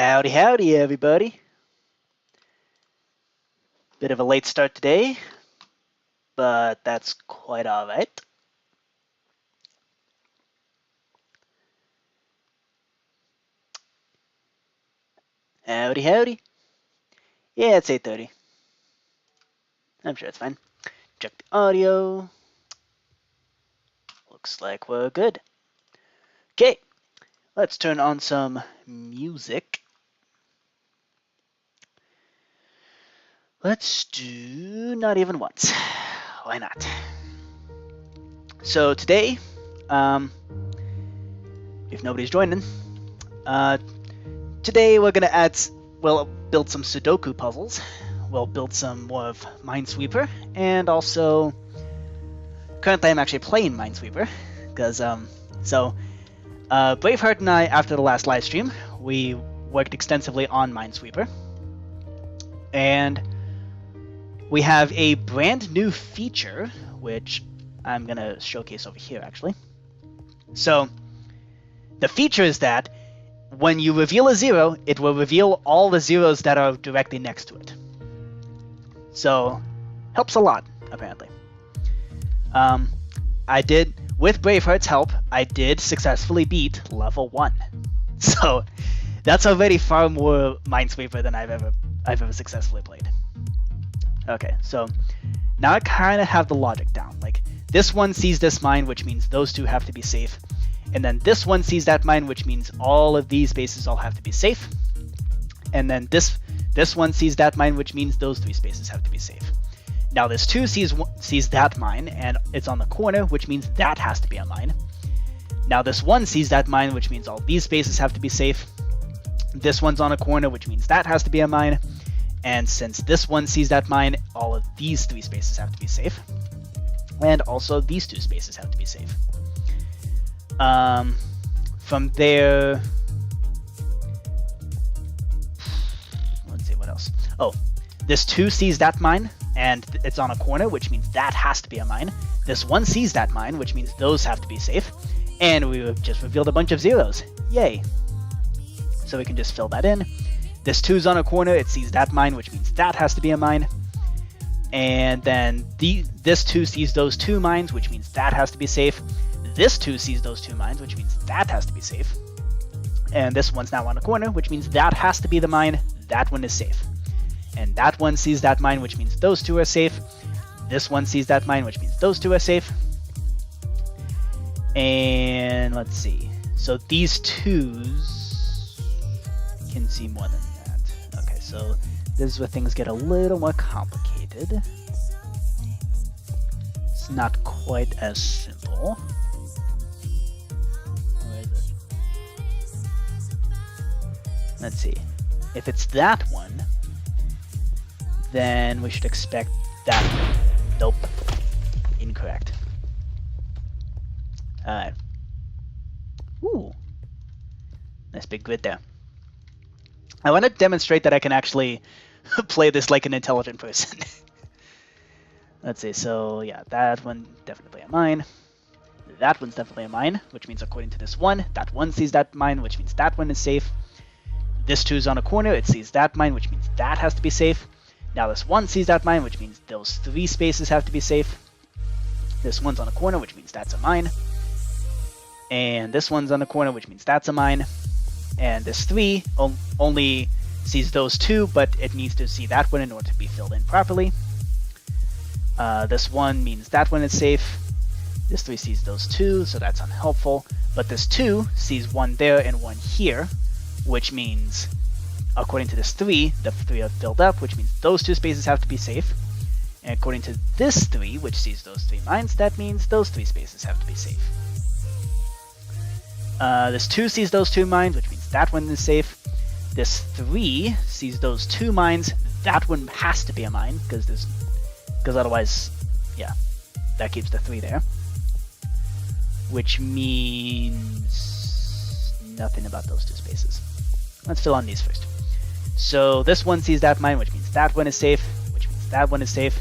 Howdy, howdy, everybody. Bit of a late start today, but that's quite all right. Howdy, howdy. Yeah, it's 8:30. I'm sure it's fine. Check the audio. Looks like we're good. Okay, let's turn on some music. Let's do not even once. Why not? So today, if nobody's joining, today we're gonna build some Sudoku puzzles. We'll build some more of Minesweeper, and also currently I'm actually playing Minesweeper because Braveheart and I, after the last live stream, we worked extensively on Minesweeper, and we have a brand new feature which I'm gonna showcase over here actually. So the feature is that when you reveal a zero, it will reveal all the zeros that are directly next to it. So helps a lot apparently. With Braveheart's help, I did successfully beat level 1. So that's already far more Minesweeper than I've ever successfully played. Okay, so now I kind of have the logic down. Like, this one sees this mine, which means those two have to be safe. And then this one sees that mine, which means all of these spaces all have to be safe. And then this one sees that mine, which means those 3 spaces have to be safe. Now this 2 sees that mine, and it's on the corner, which means that has to be a mine. Now this 1 sees that mine, which means all these spaces have to be safe. This one's on a corner, which means that has to be a mine. And since this one sees that mine, all of these 3 spaces have to be safe. And also these 2 spaces have to be safe. From there, let's see what else. Oh, this 2 sees that mine, and it's on a corner, which means that has to be a mine. This 1 sees that mine, which means those have to be safe. And we just revealed a bunch of zeros. Yay. So we can just fill that in. This 2's on a corner, it sees that mine, which means that has to be a mine. And then this 2 sees those 2 mines, which means that has to be safe. This 2 sees those 2 mines, which means that has to be safe. And this one's now on a corner, which means that has to be the mine. That one is safe. And that one sees that mine, which means those 2 are safe. This one sees that mine, which means those 2 are safe. And let's see. So these 2s can see more than that. Okay, so this is where things get a little more complicated. It's not quite as simple. Where is it? Let's see. If it's that one, then we should expect that one. Nope. Incorrect. Alright. Ooh. Nice big grid there. I want to demonstrate that I can actually play this like an intelligent person. Let's see, so yeah, that one definitely a mine. That one's definitely a mine, which means according to this one, that one sees that mine, which means that one is safe. This 2's on a corner, it sees that mine, which means that has to be safe. Now this 1 sees that mine, which means those 3 spaces have to be safe. This one's on a corner, which means that's a mine. And this one's on a corner, which means that's a mine. And this 3 only sees those 2, but it needs to see that one in order to be filled in properly. This 1 means that one is safe. This 3 sees those 2, so that's unhelpful. But this 2 sees 1 there and 1 here, which means, according to this 3, the 3 are filled up, which means those 2 spaces have to be safe. And according to this 3, which sees those 3 mines, that means those 3 spaces have to be safe. This 2 sees those 2 mines, which means that one is safe. This 3 sees those 2 mines. That one has to be a mine, because otherwise, yeah, that keeps the 3 there. Which means nothing about those 2 spaces. Let's fill on these first. So this 1 sees that mine, which means that one is safe, which means that one is safe.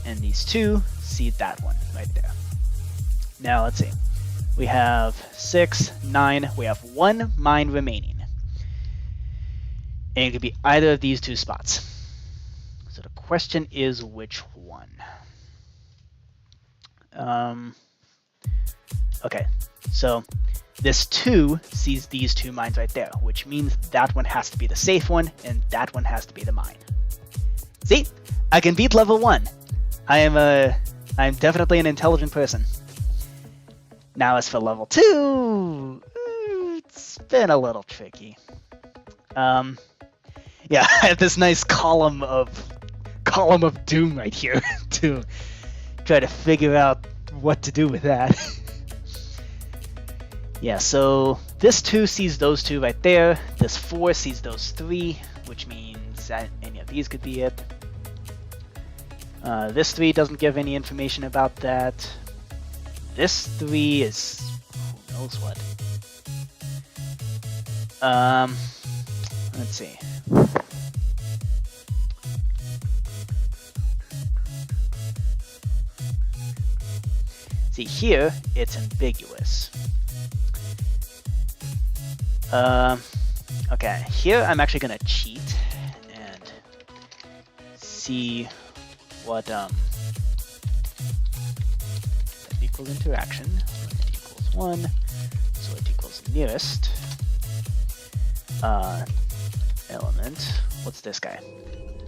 And these 2 see that one right there. Now let's see. We have 6, 9, we have 1 mine remaining. And it could be either of these two spots. So the question is which one? Okay, so this 2 sees these 2 mines right there, which means that one has to be the safe one, and that one has to be the mine. See? I can beat level 1. I'm definitely an intelligent person. Now as for level 2, it's been a little tricky. Yeah, I have this nice column of doom right here to try to figure out what to do with that. Yeah, so this 2 sees those 2 right there. This 4 sees those 3, which means that any of these could be it. This 3 doesn't give any information about that. This 3 is who knows what. Let's see. See, here it's ambiguous. Okay, here I'm actually gonna cheat and see what that equals interaction. That equals 1, so it equals nearest element. What's this guy?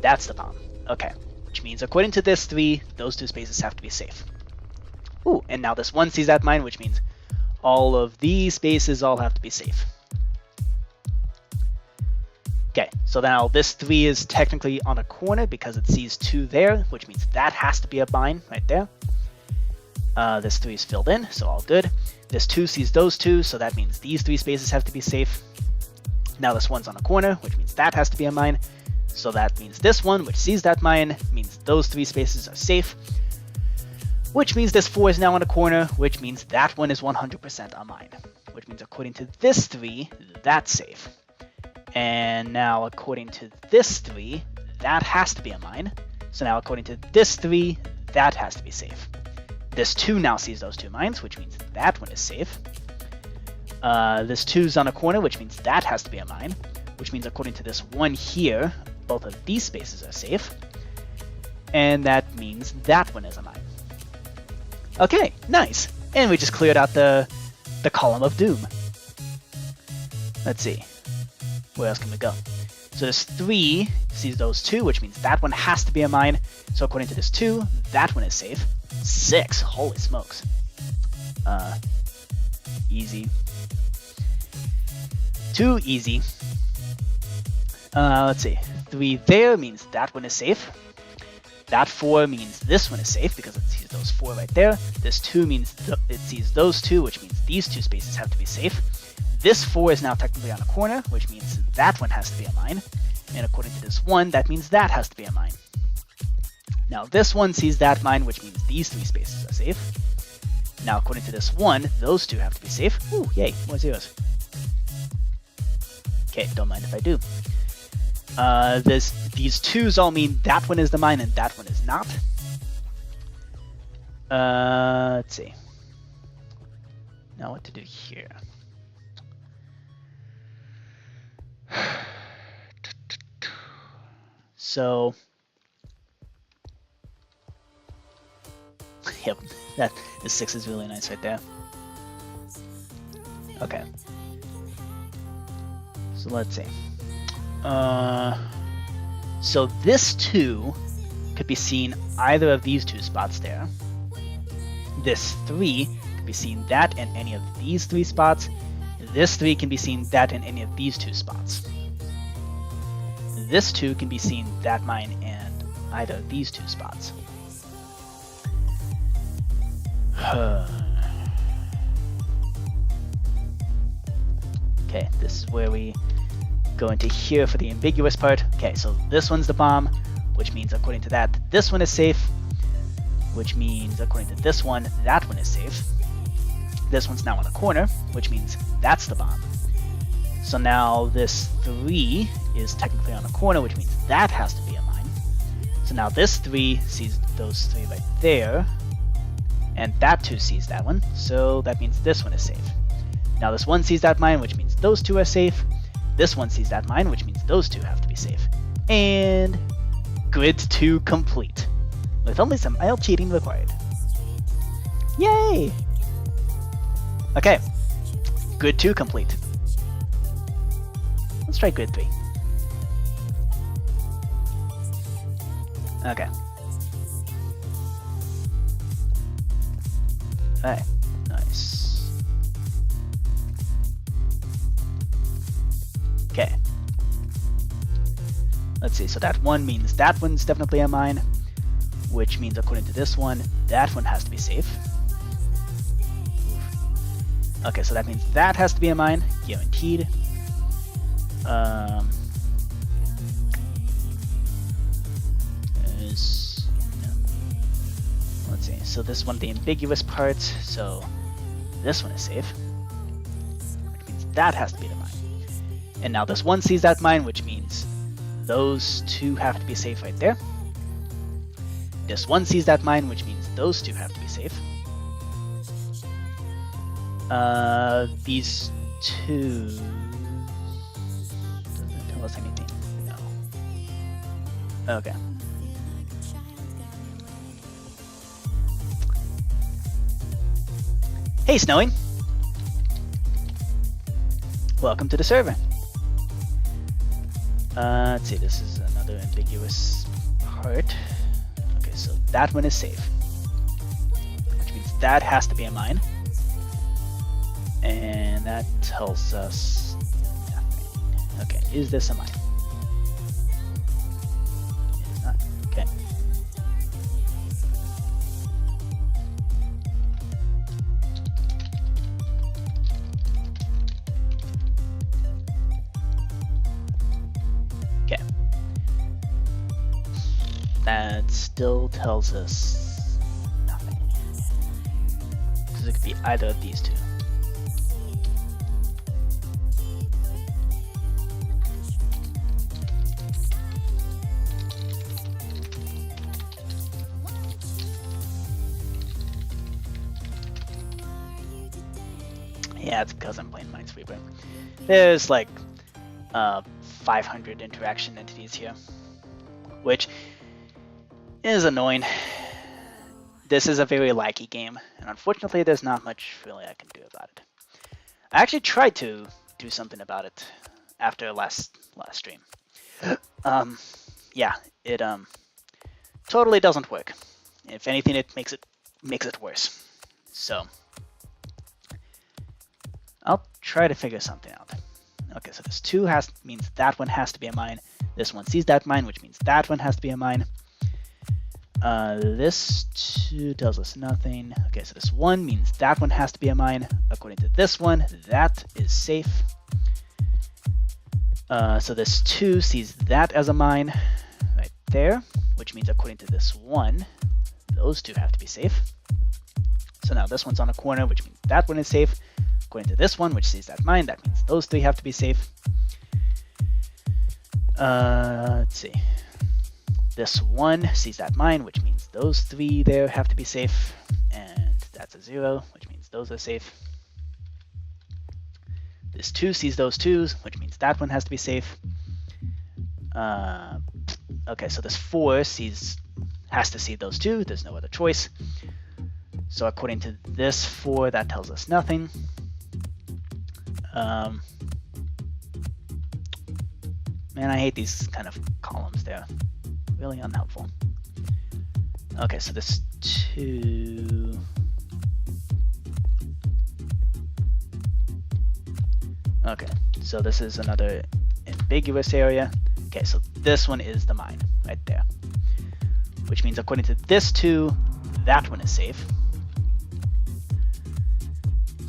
That's the bomb. Okay, which means according to this 3, those 2 spaces have to be safe. Ooh, and now this 1 sees that mine, which means all of these spaces all have to be safe. Okay, so now this 3 is technically on a corner because it sees 2 there, which means that has to be a mine right there. This 3 is filled in, so all good. This 2 sees those 2, so that means these 3 spaces have to be safe. Now this 1's on a corner, which means that has to be a mine. So that means this one, which sees that mine, means those 3 spaces are safe. Which means this 4 is now on a corner, which means that one is 100% a mine. Which means according to this 3, that's safe. And now according to this 3, that has to be a mine. So now according to this 3, that has to be safe. This 2 now sees those 2 mines, which means that one is safe. This 2's on a corner, which means that has to be a mine. Which means according to this 1 here, both of these spaces are safe. And that means that one is a mine. Okay, nice. And we just cleared out the column of doom. Let's see. Where else can we go? So this 3 sees those 2, which means that one has to be a mine. So according to this 2, that one is safe. 6, holy smokes. Easy. Too easy. Let's see. 3 there means that one is safe. That 4 means this one is safe because it sees those 4 right there. This 2 means it sees those 2, which means these 2 spaces have to be safe. This 4 is now technically on a corner, which means that one has to be a mine. And according to this 1, that means that has to be a mine. Now this 1 sees that mine, which means these 3 spaces are safe. Now according to this 1, those 2 have to be safe. Ooh, yay, more zeros. Okay, don't mind if I do. These 2's all mean that one is the mine and that one is not. Let's see. Now what to do here. So, yep, the 6 is really nice right there. Okay. So let's see. So this 2 could be seen either of these 2 spots there. This 3 could be seen that in any of these 3 spots. This 3 can be seen that in any of these 2 spots. This 2 can be seen that mine and either of these 2 spots. Okay, this is where we go into here for the ambiguous part. Okay, so this one's the bomb, which means according to that, this one is safe, which means according to this one, that one is safe. This one's now in a corner, which means that's the bomb. So now this 3 is technically on a corner, which means that has to be a mine. So now this 3 sees those 3 right there, and that 2 sees that one, so that means this one is safe. Now this 1 sees that mine, which means those 2 are safe. This one sees that mine, which means those two have to be safe. And grid 2 complete, with only some mild cheating required. Yay! Okay, grid 2 complete. Let's try grid 3. Okay. Alright, nice. Okay. Let's see, so that one means that one's definitely a mine, which means according to this one, that one has to be safe. Okay, so that means that has to be a mine, guaranteed. Let's see, so this is one of the ambiguous parts, so this one is safe, which means that has to be the mine. And now this one sees that mine, which means those two have to be safe right there. This one sees that mine, which means those two have to be safe. These two doesn't tell us anything. No. Okay. Hey, Snowing. Welcome to the server. Let's see, this is another ambiguous part. Okay, so that one is safe, which means that has to be a mine. And that tells us nothing. Okay, is this a mine? It is not. Okay. Okay. That still tells us nothing. Because it could be either of these two. Yeah, it's because I'm playing Minesweeper. There's like 500 interaction entities here, which is annoying. This is a very laggy game, and unfortunately there's not much really I can do about it. I actually tried to do something about it after last stream. Yeah, it totally doesn't work. If anything, it makes it worse. So I'll try to figure something out. Okay, so this 2 means that one has to be a mine. This one sees that mine, which means that one has to be a mine. This 2 tells us nothing. Okay, so this 1 means that one has to be a mine. According to this one, that is safe. So this 2 sees that as a mine right there, which means according to this 1, those 2 have to be safe. So now this one's on a corner, which means that one is safe. According to this one, which sees that mine, that means those 3 have to be safe. Let's see. This 1 sees that mine, which means those 3 there have to be safe. And that's a 0, which means those are safe. This 2 sees those 2s, which means that one has to be safe. Okay, so this 4 has to see those 2. There's no other choice. So according to this 4, that tells us nothing. Man, I hate these kind of columns. They're really unhelpful. Okay, so this 2... Okay, so this is another ambiguous area. Okay, so this one is the mine right there, which means according to this 2, that one is safe.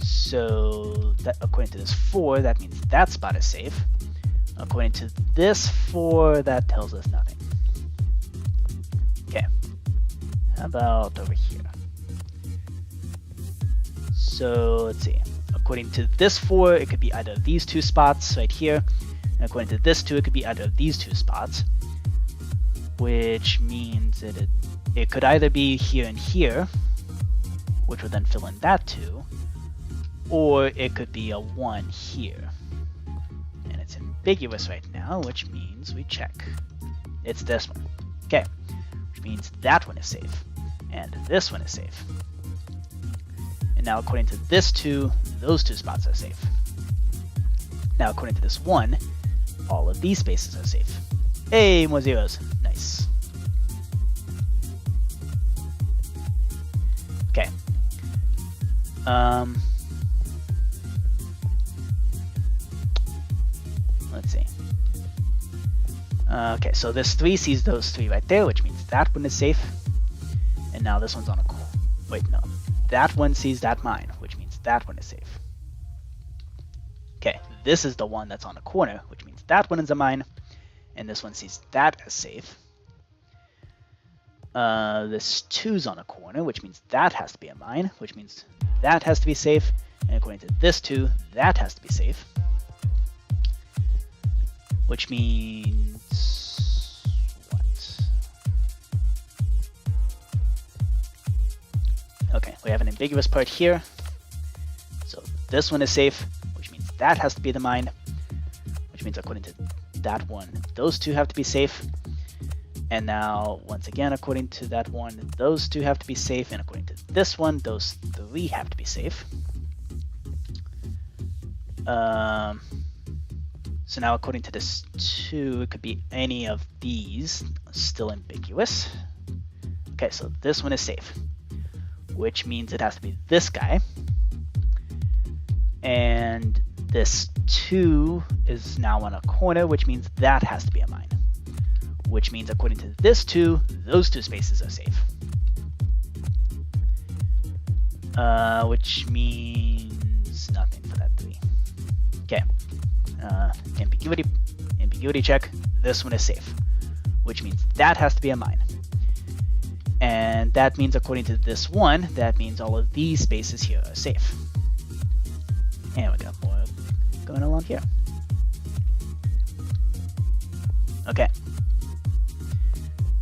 So that according to this 4, that means that spot is safe. According to this 4, that tells us nothing. Okay, how about over here? So let's see. According to this 4, it could be either of these 2 spots right here. And according to this 2, it could be either of these 2 spots, which means that it could either be here and here, which would then fill in that 2, or it could be a 1 here, and it's in ambiguous right now, which means we check. It's this one. Okay, which means that one is safe, and this one is safe. And now according to this 2, those 2 spots are safe. Now according to this 1, all of these spaces are safe. Hey, more zeros. Nice. Okay. Let's see. Okay, so this 3 sees those 3 right there, which means that one is safe. And now this one's on a... Wait, no. That one sees that mine, which means that one is safe. Okay, this is the one that's on the corner, which means that one is a mine. And this one sees that as safe. This 2's on a corner, which means that has to be a mine, which means that has to be safe. And according to this 2, that has to be safe. Which means... what? Okay, we have an ambiguous part here. So this one is safe, which means that has to be the mine. Which means according to that one, those 2 have to be safe. And now, once again, according to that one, those 2 have to be safe. And according to this one, those 3 have to be safe. So now according to this 2, it could be any of these, still ambiguous. Okay, so this one is safe, which means it has to be this guy. And this 2 is now on a corner, which means that has to be a mine. Which means according to this 2, those 2 spaces are safe. Which means nothing for that 3. Okay. Ambiguity check. This one is safe, which means that has to be a mine. And that means according to this 1, that means all of these spaces here are safe. And we got more going along here. Okay.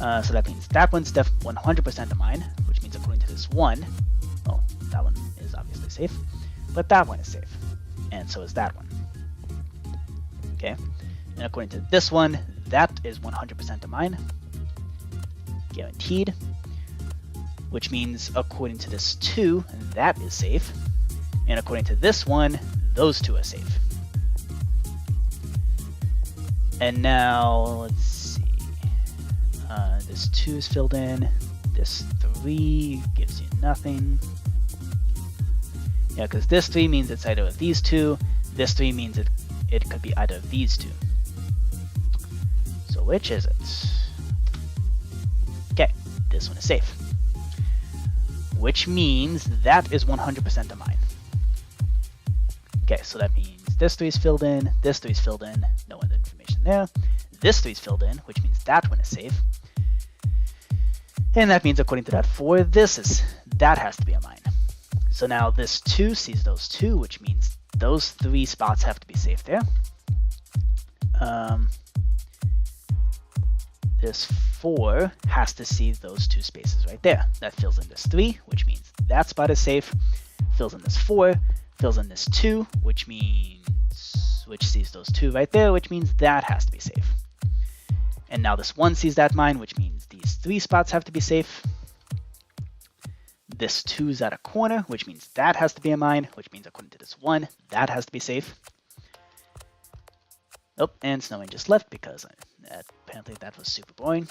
So that means that one's 100% a mine, which means according to this 1, well, that one is obviously safe, but that one is safe, and so is that one. Okay, and according to this one, that is 100% a mine, guaranteed, which means according to this 2, that is safe, and according to this one, those 2 are safe. And now, let's see, this 2 is filled in, this 3 gives you nothing. Yeah, because this 3 means it's either of these 2, this 3 means it could be either of these 2. So which is it? Okay, this one is safe. Which means that is 100% a mine. Okay, so that means this 3 is filled in, this 3 is filled in, no other information there. This 3 is filled in, which means that one is safe. And that means according to that 4, that has to be a mine. So now this 2 sees those 2, which means those 3 spots have to be safe there. This 4 has to see those 2 spaces right there. That fills in this 3, which means that spot is safe. Fills in this 4, fills in this 2, which sees those 2 right there, which means that has to be safe. And now this 1 sees that mine, which means these 3 spots have to be safe. This 2 is at a corner, which means that has to be a mine, which means according to this 1, that has to be safe. Oh, and Snowing just left because apparently that was super boring.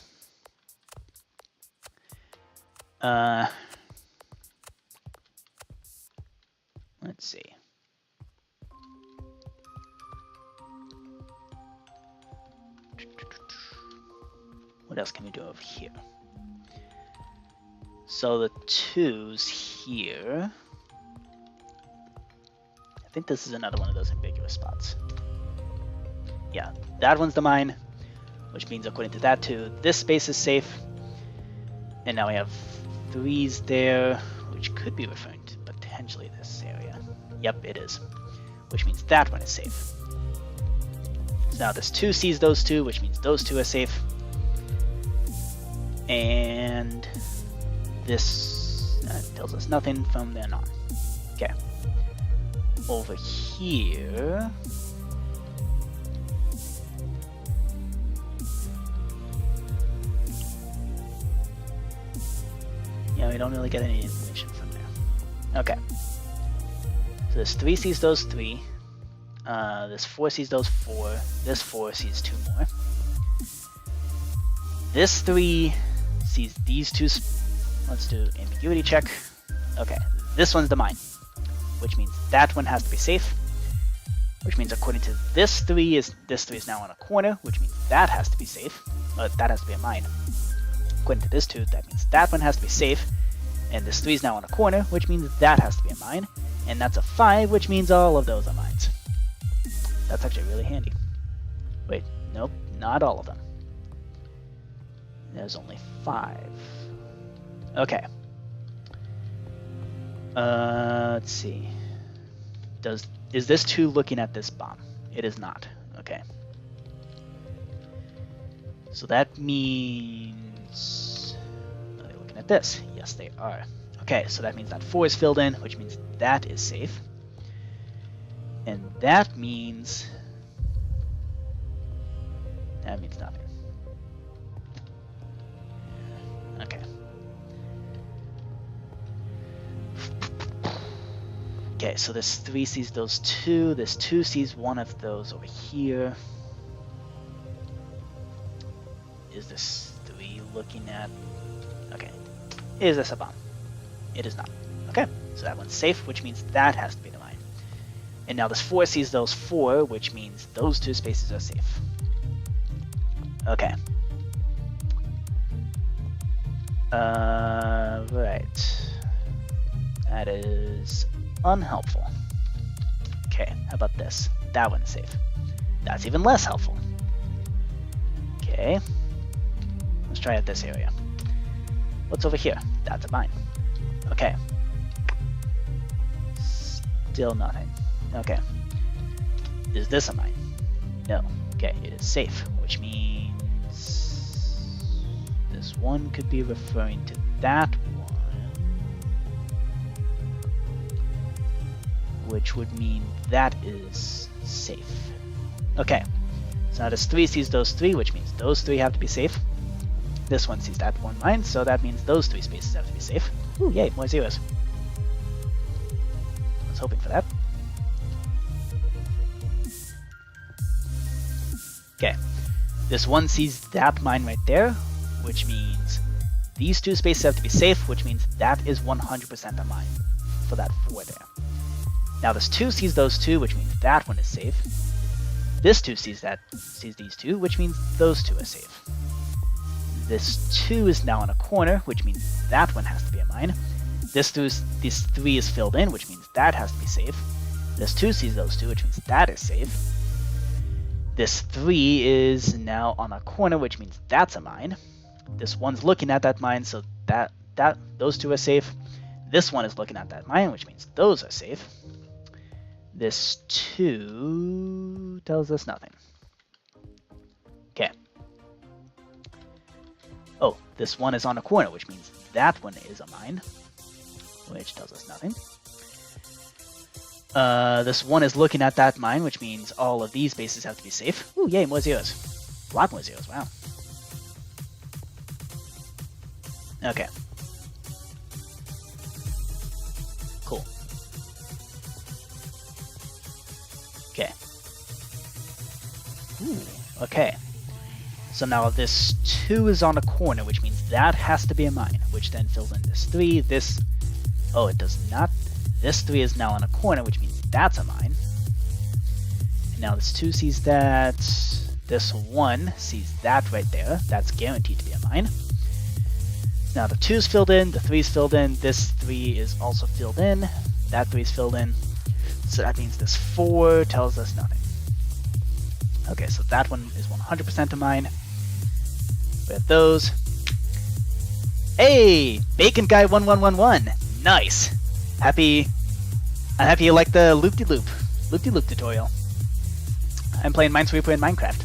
Let's see. What else can we do over here? So the 2's here. I think this is another one of those ambiguous spots. Yeah, that one's the mine, which means according to that 2, this space is safe. And now we have 3's there, which could be referring to potentially this area. Yep, it is. Which means that one is safe. So now this 2 sees those 2, which means those 2 are safe. And this tells us nothing from then on. Okay. we don't really get any information from there. Okay. So this 3 sees those 3. This 4 sees those 4. This 4 sees 2 more. This 3 sees these 2. Let's do ambiguity check. Okay, this one's the mine, which means that one has to be safe. Which means according to this 3 is now on a corner, which means that has to be safe. That has to be a mine. According to this 2, that means that one has to be safe. And this 3 is now on a corner, which means that has to be a mine. And that's a 5, which means all of those are mines. That's actually really handy. Wait, nope, not all of them. There's only 5. Okay. Let's see. Is this 2 looking at this bomb? It is not. Okay. So that means... Are they looking at this? Yes, they are. Okay, so that means that 4 is filled in, which means that is safe. And that means... That means nothing. Okay. Okay, so this 3 sees those 2. This 2 sees one of those over here. Is this 3 looking at... Okay. Is this a bomb? It is not. Okay, so that one's safe, which means that has to be the mine. And now this 4 sees those 4, which means those 2 spaces are safe. Okay. Right. That is unhelpful. Okay, how about this? That one's safe. That's even less helpful. Okay. Let's try out this area. What's over here? That's a mine. Okay. Still nothing. Okay. Is this a mine? No. Okay, it is safe, which means this one could be referring to that one, which would mean that is safe. Okay, so now this 3 sees those 3, which means those 3 have to be safe. This one sees that one mine, so that means those 3 spaces have to be safe. Ooh, yay, more zeros. I was hoping for that. Okay, this one sees that mine right there, which means these 2 spaces have to be safe, which means that is 100% a mine for that 4 there. Now this 2 sees those 2, which means that one is safe. This 2 sees these 2, which means those 2 are safe. This 2 is now in a corner, which means that one has to be a mine. This 3 is filled in, which means that has to be safe. This 2 sees those 2, which means that is safe. This 3 is now on a corner, which means that's a mine. This one's looking at that mine, so those 2 are safe. This one is looking at that mine, which means those are safe. This 2 tells us nothing. Okay. Oh, this one is on a corner, which means that one is a mine, which tells us nothing. This one is looking at that mine, which means all of these bases have to be safe. Ooh, yay, more zeros. A lot more zeros, wow. Okay. Cool. Okay. Ooh, okay. So now this 2 is on a corner, which means that has to be a mine, which then fills in this 3, this... Oh, it does not. This 3 is now on a corner, which means that's a mine. And now this 2 sees that. This 1 sees that right there. That's guaranteed to be a mine. Now the 2 is filled in, the 3 is filled in, this 3 is also filled in, that 3 is filled in. So that means this 4 tells us nothing. Okay, so that one is 100% a mine. We have those. Hey! Bacon Guy 1111! Nice! I'm happy you like the loop-de-loop tutorial. I'm playing Minesweeper in Minecraft.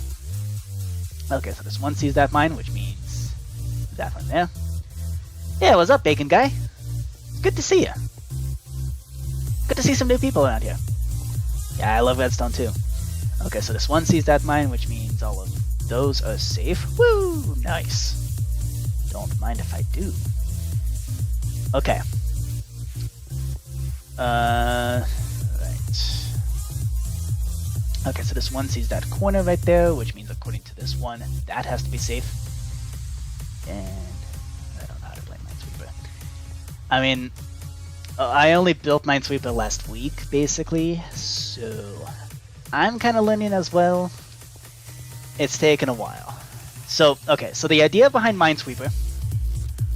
Okay, so this one sees that mine, which means that one there. Yeah, what's up, Bacon Guy? Good to see you. Good to see some new people around here. Yeah, I love redstone too. Okay, so this one sees that mine, which means all of those are safe. Woo! Nice. Don't mind if I do. Okay. Right. Okay, so this one sees that corner right there, which means according to this one, that has to be safe. And I don't know how to play Minesweeper. I mean, I only built Minesweeper last week, basically, so I'm kind of learning as well. It's taken a while. So, okay, so the idea behind Minesweeper,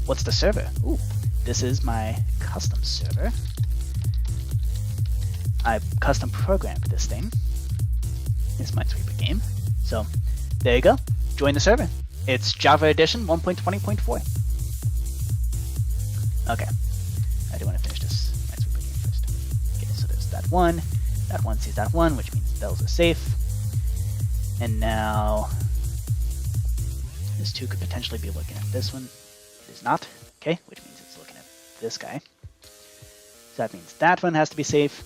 what's the server? Ooh, this is my custom server. I custom programmed this thing. It's Minesweeper game. So, there you go. Join the server. It's Java Edition 1.20.4. Okay. I do want to finish this Minesweeper game first. Okay, so there's that one. That one sees that one, which means those are safe. And now this two could potentially be looking at this one. It is not. Okay, which means it's looking at this guy. So that means that one has to be safe,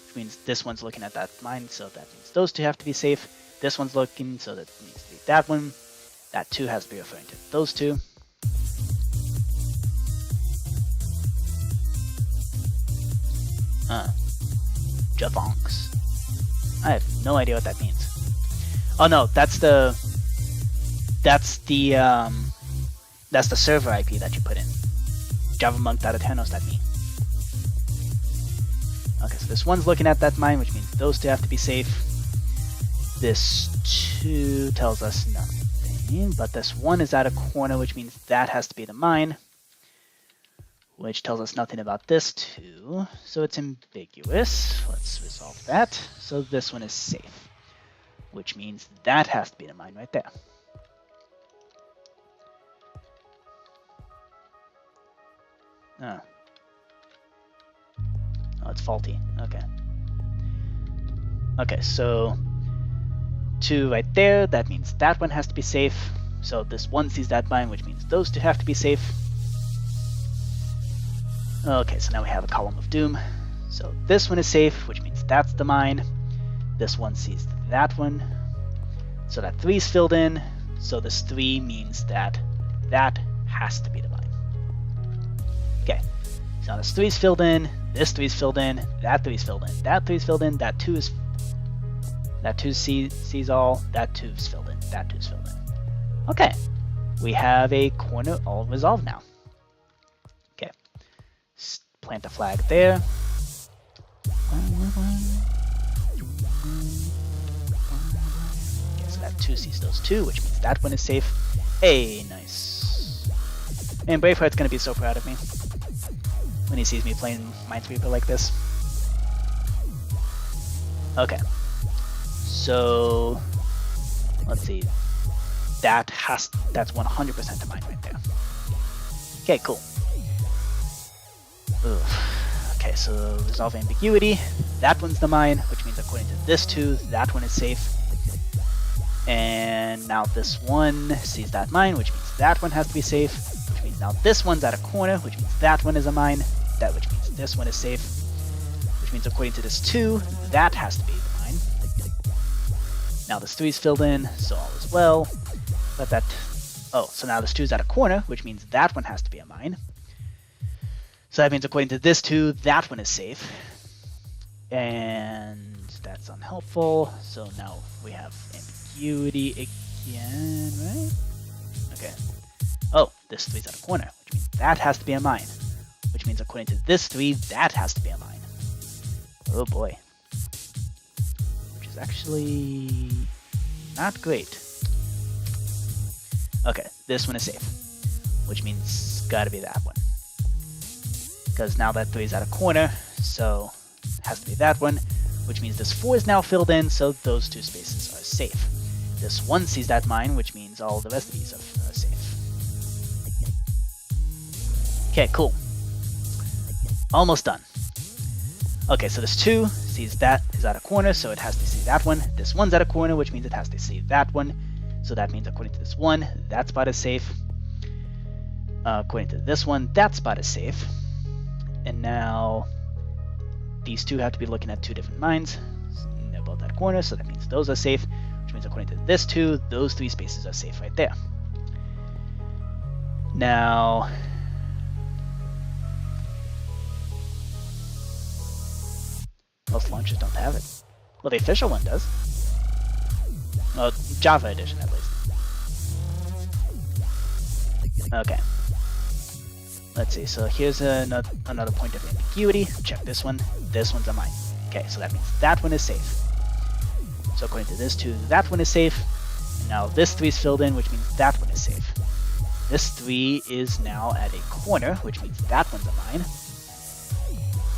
which means this one's looking at that mine, so that means those two have to be safe. This one's looking, so that needs to be that one. That two has to be referring to those two. Javamonks. I have no idea what that means. Oh no, that's the server IP that you put in. Javamonk.aternos.me. Okay, so this one's looking at that mine, which means those two have to be safe. This two tells us nothing, but this one is at a corner, which means that has to be the mine, which tells us nothing about this two, so it's ambiguous. Let's resolve that. So this one is safe, which means that has to be the mine right there. Oh, it's faulty. Okay. Okay, so two right there, that means that one has to be safe. So this one sees that mine, which means those two have to be safe. Okay, so now we have a column of doom. So this one is safe, which means that's the mine. This one sees that one. So that 3 is filled in. So this 3 means that that has to be the mine. Okay, so now this 3 is filled in, this 3 is filled in, that 3 is filled in, that 3 is filled in, that 2 sees all, that 2 is filled in, that 2 is filled in. Okay, we have a corner all resolved now. Okay, plant a flag there. Okay, so that 2 sees those 2, which means that one is safe. Hey, nice. And Braveheart's gonna be so proud of me when he sees me playing Minesweeper like this. Okay, so let's see. That's 100% a mine right there. Okay, cool. Ugh. Okay, so resolve ambiguity. That one's the mine, which means according to this two, that one is safe. And now this one sees that mine, which means that one has to be safe. Which means now this one's at a corner, which means that one is a mine. Which means this one is safe. Which means according to this 2, that has to be the mine. Now this 3 is filled in, so all is well. But that... Oh, so now this 2 is at a corner, which means that one has to be a mine. So that means according to this 2, that one is safe. And that's unhelpful. So now we have ambiguity again, right? Okay. Oh, this 3 is at a corner, which means that has to be a mine. Which means according to this 3, that has to be a mine. Oh boy. Which is actually not great. Okay, this one is safe. Which means it's gotta be that one. Because now that 3 is at a corner, so it has to be that one. Which means this 4 is now filled in, so those 2 spaces are safe. This 1 sees that mine, which means all the rest of these are safe. Okay, cool. Almost done. Okay, so this 2 sees that is at a corner, so it has to see that one. This 1's at a corner, which means it has to see that one. So that means according to this 1, that spot is safe. According to this one, that spot is safe. And now these 2 have to be looking at 2 different mines. They're both at corner, so that means those are safe. Which means according to this 2, those 3 spaces are safe right there. Now... Most launchers don't have it. Well, the official one does. Well, Java edition at least. Okay. Let's see, so here's another point of ambiguity. Check this one. This one's a mine. Okay, so that means that one is safe. So according to this 2, that one is safe. And now this 3 is filled in, which means that one is safe. This 3 is now at a corner, which means that one's a mine.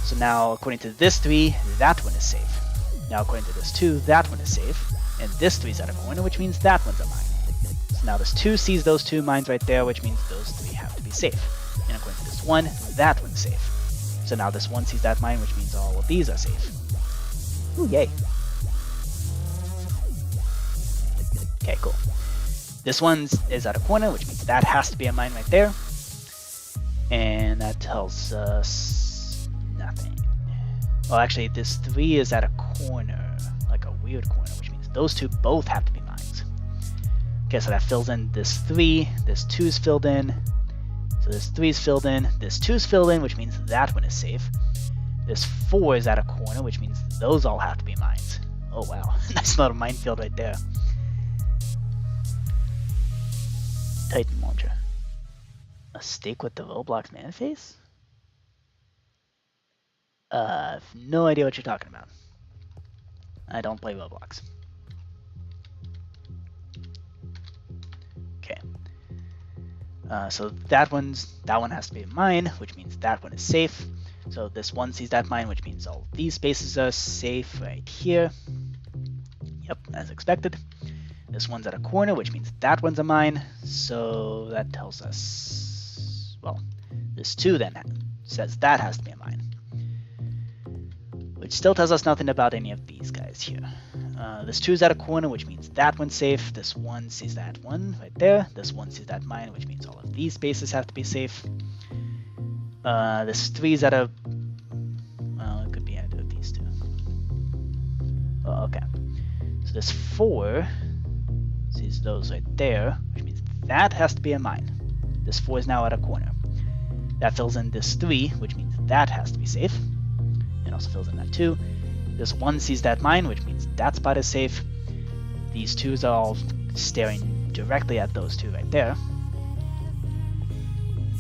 So now according to this 3, that one is safe. Now according to this 2, that one is safe. And this 3 is at a corner, which means that one's a mine. So now this 2 sees those 2 mines right there, which means those 3 have to be safe. And according to this 1, that one's safe. So now this 1 sees that mine, which means all of these are safe. Ooh, yay. Okay, cool. This one is at a corner, which means that has to be a mine right there. And that tells us nothing. Well, actually, this 3 is at a corner, like a weird corner, which means those 2 both have to be mines. Okay, so that fills in this 3, this 2 is filled in, so this 3 is filled in, this 2 is filled in, which means that one is safe. This 4 is at a corner, which means those all have to be mines. Oh wow, nice little minefield right there. Titan launcher. A stake with the Roblox man face? I've no idea what you're talking about. I don't play Roblox. Okay. So that one has to be a mine, which means that one is safe. So this 1 sees that mine, which means all these spaces are safe right here. Yep, as expected. This one's at a corner, which means that one's a mine. So that tells us, well, this 2 then says that has to be a mine. Which still tells us nothing about any of these guys here. This 2 is at a corner, which means that one's safe. This 1 sees that one right there. This 1 sees that mine, which means all of these spaces have to be safe. This 3 is at a... well, it could be either of these 2. Oh, okay. So this 4 sees those right there, which means that has to be a mine. This 4 is now at a corner. That fills in this 3, which means that has to be safe. And also fills in that 2. This 1 sees that mine, which means that spot is safe. These 2s are all staring directly at those 2 right there.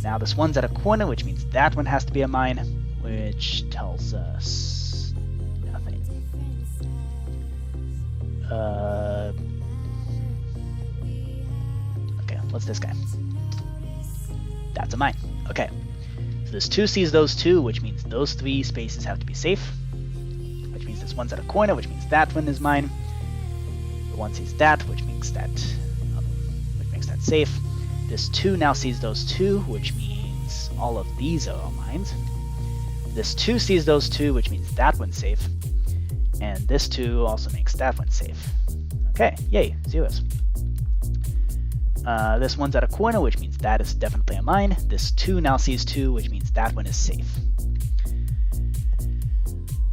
Now this 1's at a corner, which means that one has to be a mine, which tells us nothing. Okay, what's this guy? That's a mine. Okay. So this 2 sees those 2, which means those 3 spaces have to be safe. Which means this 1's at a corner, which means that one is mine. The 1 sees that, which makes that safe. This 2 now sees those 2, which means all of these are all mines. This 2 sees those 2, which means that one's safe. And this 2 also makes that one safe. Okay, yay, zeros. This 1's at a corner, which means that is definitely a mine. This 2 now sees 2, which means that one is safe.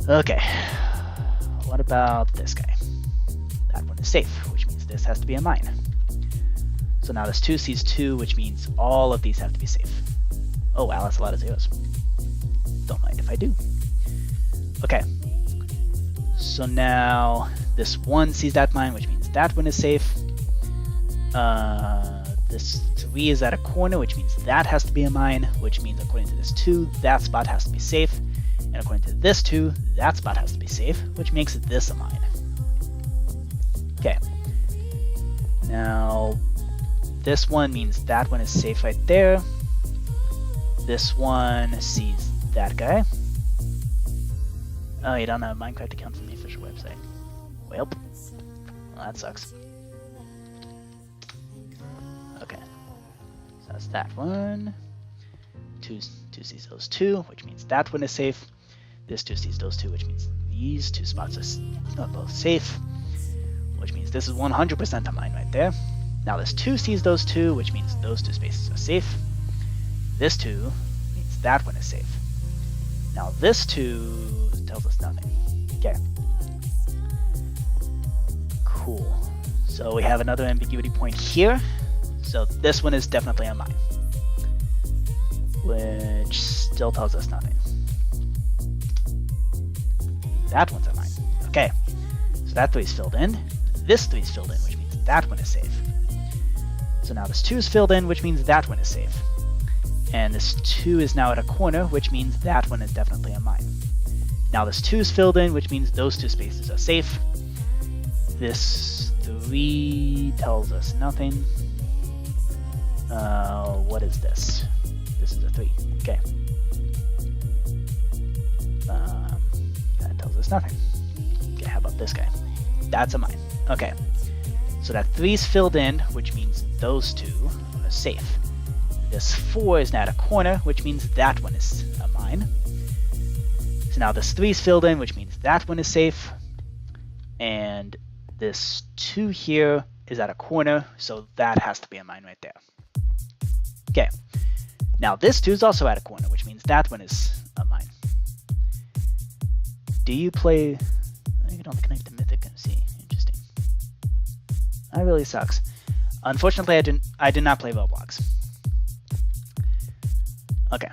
Okay, what about this guy? That one is safe, which means this has to be a mine. So now this 2 sees 2, which means all of these have to be safe. Oh wow, that's a lot of zeros. Don't mind if I do. Okay. So now this 1 sees that mine, which means that one is safe. This 3 is at a corner, which means that has to be a mine, which means according to this 2, that spot has to be safe. And according to this 2, that spot has to be safe, which makes this a mine. Okay. Now, this one means that one is safe right there. This one sees that guy. Oh, you don't have Minecraft accounts on the official website. Well, that sucks. Okay, so that's that one. 2 sees those 2, which means that one is safe. This 2 sees those 2, which means these 2 spots are both safe, which means this is 100% a mine right there. Now this 2 sees those 2, which means those 2 spaces are safe. This 2 means that one is safe. Now this 2 tells us nothing. Okay. Cool. So we have another ambiguity point here. So this one is definitely a mine, which still tells us nothing. that one's a mine. Okay, so that 3 is filled in. This 3 is filled in, which means that one is safe. So now this 2 is filled in, which means that one is safe. And this 2 is now at a corner, which means that one is definitely a mine. Now this 2 is filled in, which means those 2 spaces are safe. This 3 tells us nothing. What is this? This is a 3. Okay. That tells us nothing. Okay, how about this guy? That's a mine. Okay. So that 3 is filled in, which means those 2 are safe. This 4 is now at a corner, which means that one is a mine. So now this 3 is filled in, which means that one is safe. And this 2 here is at a corner, so that has to be a mine right there. Okay. Now this 2 is also at a corner, which means that one is a mine. Do you play... You don't connect to Mythic MC. Interesting. That really sucks. Unfortunately, I did not play Roblox. Okay.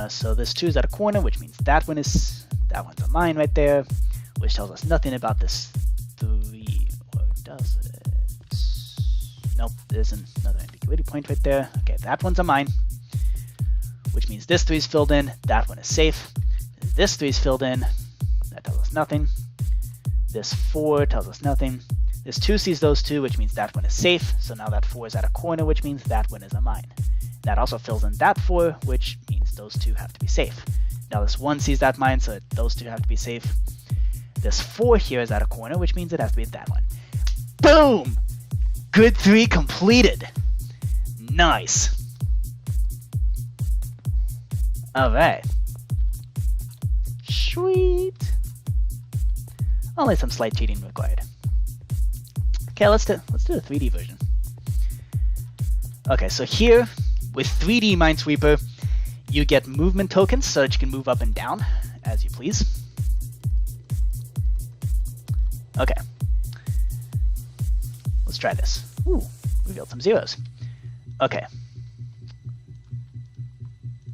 So this 2 is at a corner, which means that one's a mine right there, which tells us nothing about this 3, or does it? Nope, there's another ambiguity point right there. Okay, that one's a mine, which means this 3 is filled in, that one is safe. This 3 is filled in, that tells us nothing. This 4 tells us nothing. This 2 sees those 2, which means that one is safe, so now that 4 is at a corner, which means that one is a mine. That also fills in that 4, which means those 2 have to be safe. Now this 1 sees that mine, so those 2 have to be safe. This 4 here is at a corner, which means it has to be that one. Boom! Good 3 completed. Nice. Alright. Sweet. Only some slight cheating required. Okay, let's do the 3D version. Okay, so here, with 3D Minesweeper, you get movement tokens so that you can move up and down as you please. Okay. Let's try this. Ooh, revealed some zeros. Okay.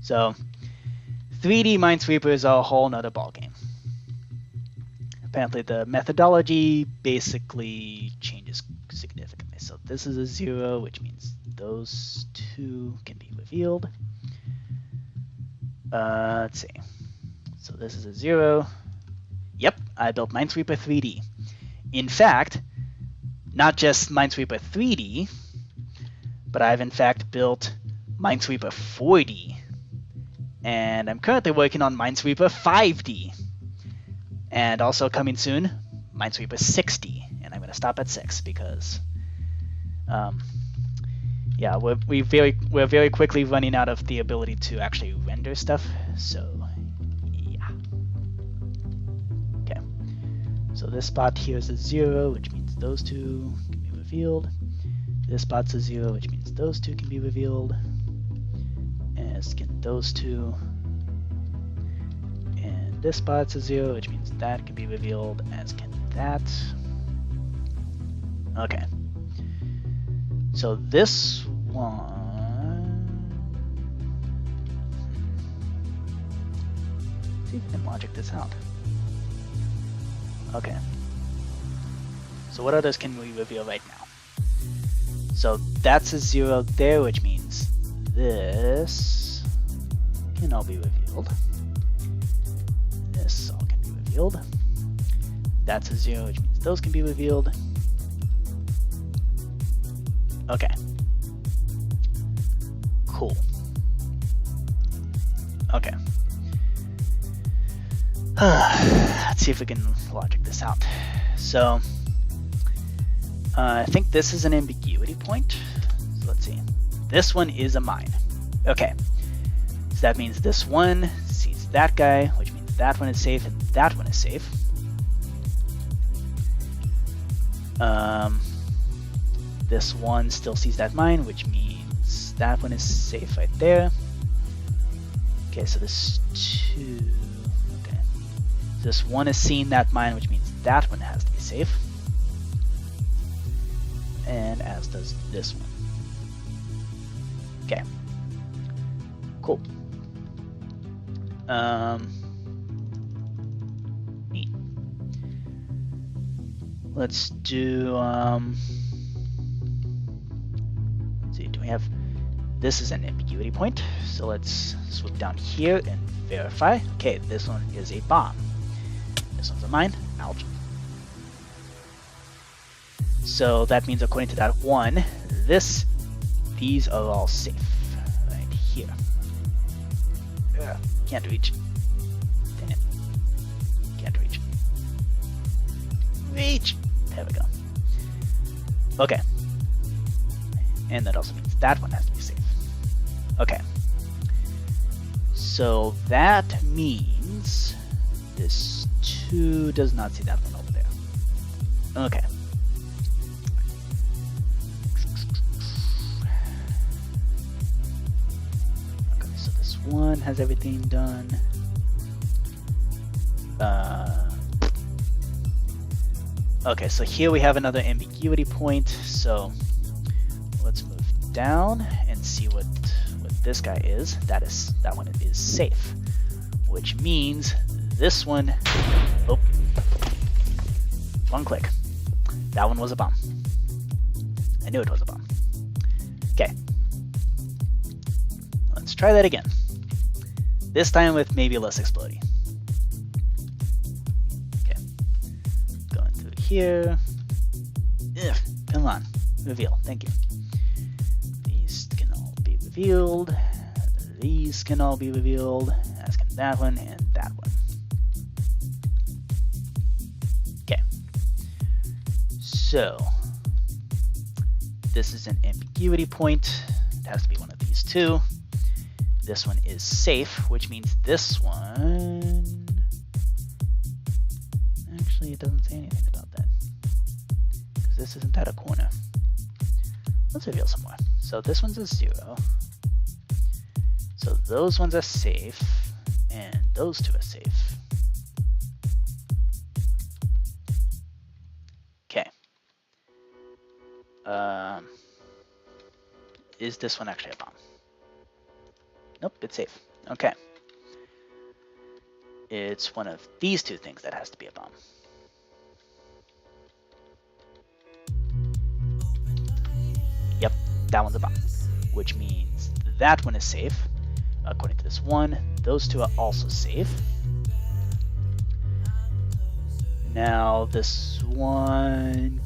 So, 3D Minesweeper is a whole nother ballgame. Apparently the methodology basically changes significantly. So this is a 0, which means those 2 can be revealed. Let's see. So this is a 0. Yep, I built Minesweeper 3D. In fact, not just Minesweeper 3D, but I've in fact built Minesweeper 4D. And I'm currently working on Minesweeper 5D. And also coming soon, Minesweeper 6D. And I'm going to stop at 6 because, yeah, we're very quickly running out of the ability to actually render stuff. So, yeah. Okay. So this spot here is a 0, which means those 2 can be revealed. This spot's a 0, which means those 2 can be revealed. As can those 2. And this spot's a 0, which means that can be revealed, as can that. Okay. So this one... Let's see if we can logic this out. Okay. So what others can we reveal right now? So that's a 0 there, which means this can all be revealed. This all can be revealed. That's a 0, which means those can be revealed. Okay. Cool. Okay. Let's see if we can logic this out. So, I think this is an ambiguity point. So let's see. This one is a mine. Okay. So that means this one sees that guy, which means that one is safe and that one is safe. This one still sees that mine, which means that one is safe right there. Okay, so this 2... Okay. So this one is seeing that mine, which means that one has to be safe. And as does this one. Okay. Cool. Neat. Let's do, let's see, do we have, this is an ambiguity point, so let's swoop down here and verify. Okay, this one is a bomb. This one's a mine. Ouch. So that means according to that one, these are all safe right here. Ugh, can't reach. Dang it. Can't reach. Reach! There we go. Okay. And that also means that one has to be safe. Okay. So that means this 2 does not see that one over there. Okay. Okay, so this one has everything done. Okay, so here we have another ambiguity point, so let's move down and see what this guy is. That one is safe, which means this one, oh, one click. That one was a bomb. I knew it was a bomb. Okay, let's try that again. This time with maybe less exploding. Here. Ugh, come on. Reveal. Thank you. These can all be revealed. These can all be revealed. As can that one and that one. Okay. So, this is an ambiguity point. It has to be one of these two. This one is safe, which means this one... Actually, it doesn't say anything about that. Because this isn't at a corner. Let's reveal some more. So this one's a 0. So those ones are safe. And those two are safe. Okay. Is this one actually a bomb? Nope, it's safe. Okay. It's one of these two things that has to be a bomb. Yep, that one's a bomb, which means that one is safe. According to this one, those two are also safe. Now this one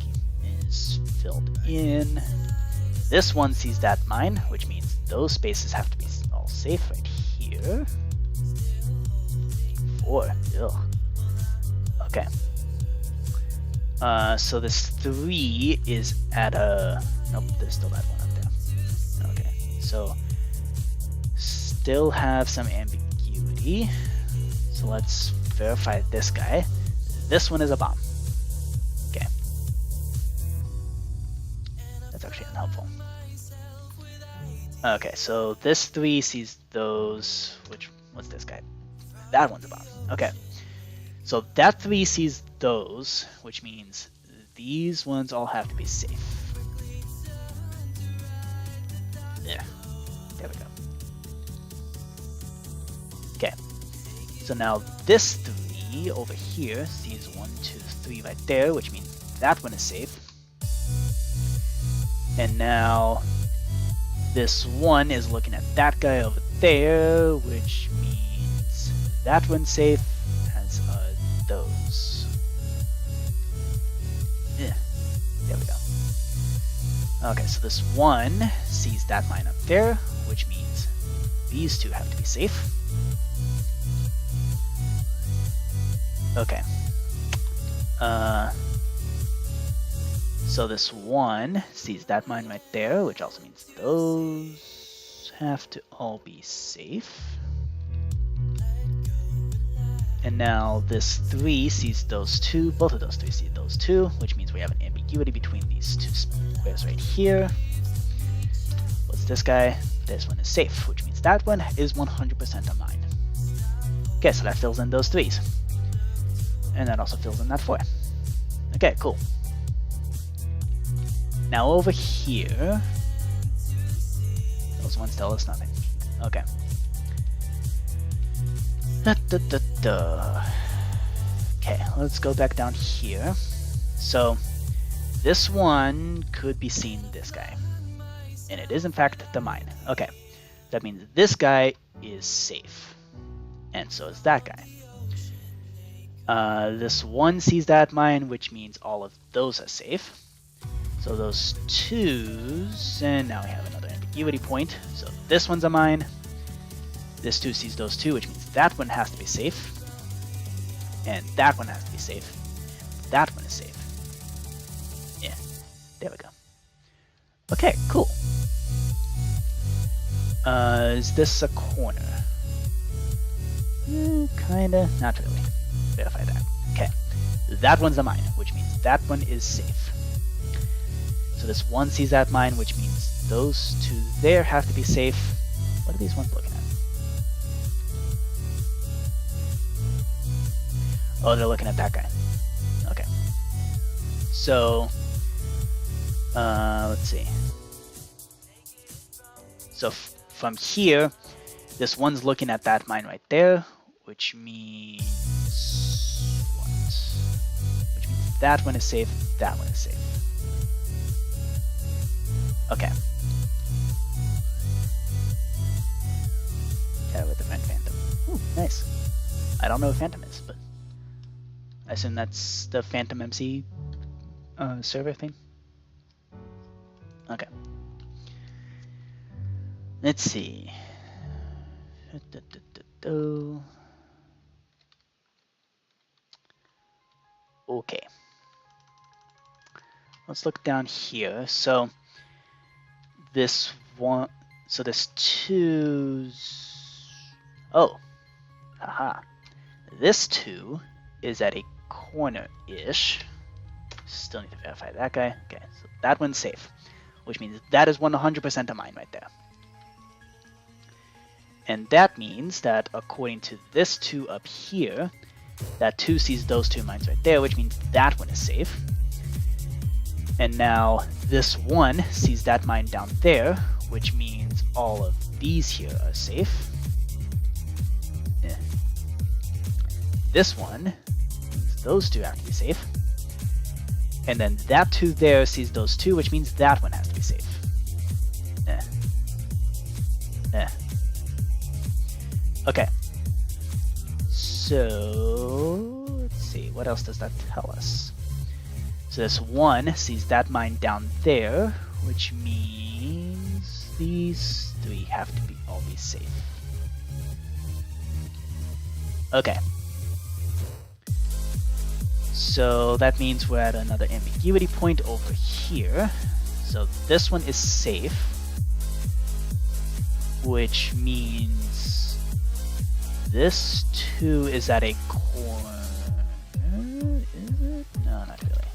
is filled in. This one sees that mine, which means those spaces have to be all safe right here. 4. Ugh. Okay. So this 3 is at a... Nope, there's still that one up there. Okay, so still have some ambiguity. So let's verify this guy. This one is a bomb. Okay. That's actually unhelpful. Okay, so this 3 sees those... What's this guy? That one's a bomb. Okay. So that 3 sees those, which means these ones all have to be safe. Yeah. There we go. Okay. So now this 3 over here sees 1, 2, 3 right there, which means that one is safe. And now this 1 is looking at that guy over there, which means that one's safe, as are those. Yeah, there we go. Okay, so this 1 sees that mine up there, which means these two have to be safe. Okay. So this 1 sees that mine right there, which also means those have to all be safe. And now this 3 sees those two, both of those 3 see those two, which means we have an ambiguity between these two squares right here. What's this guy? This one is safe, which means that one is 100% a mine. Okay, so that fills in those 3s. And that also fills in that 4. Okay, cool. Now over here, those ones tell us nothing. Okay. Okay, let's go back down here. So this one could be seen this guy. And it is in fact the mine. Okay. That means this guy is safe. And so is that guy. This one sees that mine, which means all of those are safe. So those twos, and now we have another ambiguity point. So this one's a mine. This two sees those two, which means that one has to be safe. And that one has to be safe. That one is safe. Yeah, there we go. Okay, cool. Is this a corner? Kinda, not really. Verify that. Okay, that one's a mine, which means that one is safe. So this one sees that mine, which means those two there have to be safe. What are these ones looking at? Oh, they're looking at that guy. Okay. So, let's see. So from here, this one's looking at that mine right there, which means what? Which means that one is safe, that one is safe. Okay. Yeah, with the Phantom. Ooh, nice. I don't know what Phantom is, but I assume that's the Phantom MC server thing. Okay. Let's see. Okay. Let's look down here. So this one, so this two's, oh, haha. This two is at a corner-ish. Still need to verify that guy. Okay, so that one's safe, which means that is 100% a mine right there. And that means that according to this two up here, that two sees those two mines right there, which means that one is safe. And now this one sees that mine down there, which means all of these here are safe. This one means those two have to be safe. And then that two there sees those two, which means that one has to be safe. Okay. So let's see, what else does that tell us? So this one sees that mine down there, which means these three have to be always safe. Okay. So that means we're at another ambiguity point over here. So this one is safe, which means this two is at a corner. Is it? No, not really.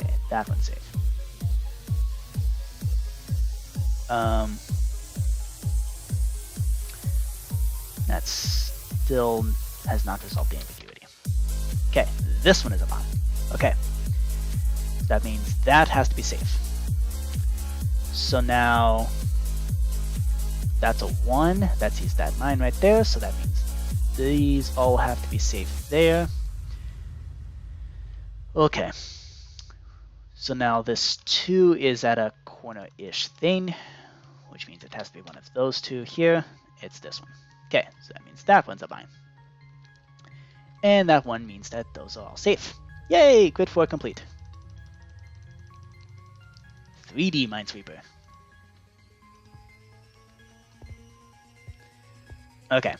Okay, that one's safe. That still has not resolved the ambiguity. Okay, this one is a mine. Okay, that means that has to be safe. So now that's a 1. That sees that mine right there, so that means these all have to be safe there. Okay. So now this 2 is at a corner-ish thing, which means it has to be one of those two here. It's this one. Okay, so that means that one's a mine. And that one means that those are all safe. Yay! Grid 4 complete. 3D Minesweeper. Okay.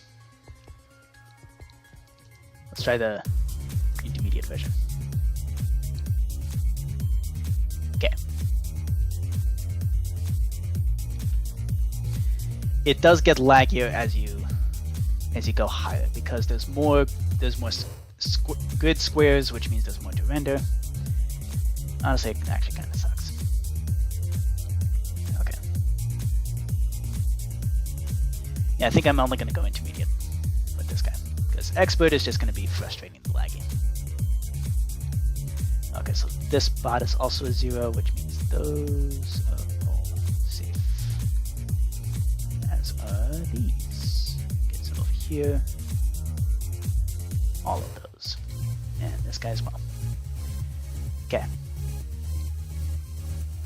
Let's try the intermediate version. Okay. It does get laggier as you go higher because there's more grid squares, which means there's more to render. Honestly, it actually kind of sucks. Okay. Yeah, I think I'm only going to go intermediate with this guy because expert is just going to be frustrating and laggy. Okay, so this bot is also a 0, which means those are all safe. As are these. Okay, so over here, all of those. And this guy as well. Okay.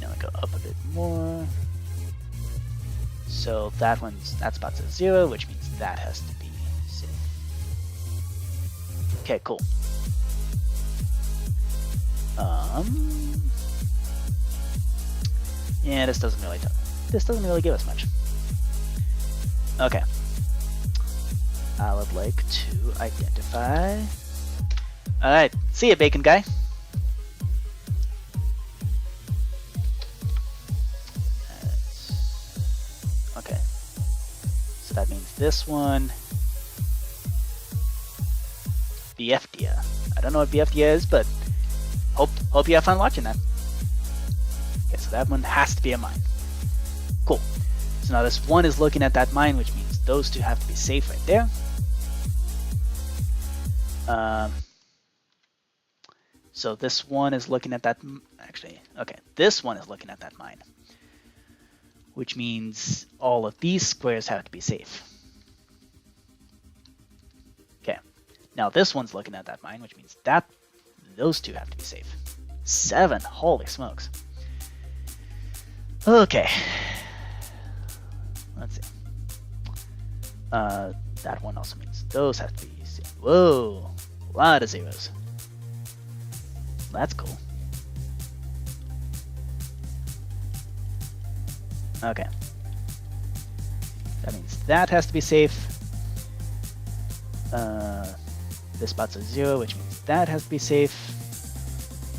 Now we go up a bit more. So that spot's at 0, which means that has to be safe. Okay, cool. Yeah, this doesn't really give us much. Okay. I would like to identify. All right, see ya, bacon guy. Okay. So that means this one. BFDia. I don't know what BFDia is, but hope you have fun watching that. Okay, so that one has to be a mine. Cool. So now this one is looking at that mine, which means those two have to be safe right there. So this one is looking at that. Actually, okay, this one is looking at that mine, which means all of these squares have to be safe. Okay, now this one's looking at that mine, which means that those two have to be safe. 7, holy smokes. Okay, let's see. That one also means those have to be safe. Whoa, a lot of zeros. That's cool. Okay. That means that has to be safe. This spot's a 0, which means that has to be safe.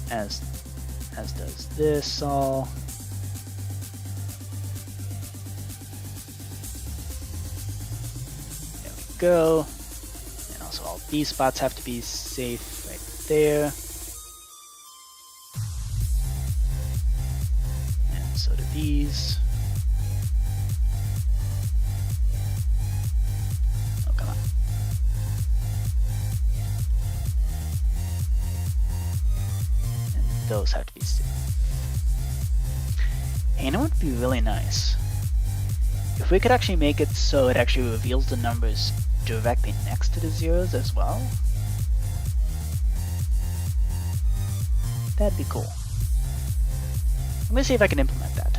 As does this all. There we go. And also all these spots have to be safe right there. And so do these. Oh, come on. And those have to be safe. And you know what would be really nice? If we could actually make it so it actually reveals the numbers directly next to the zeros as well. That'd be cool. Let me see if I can implement that.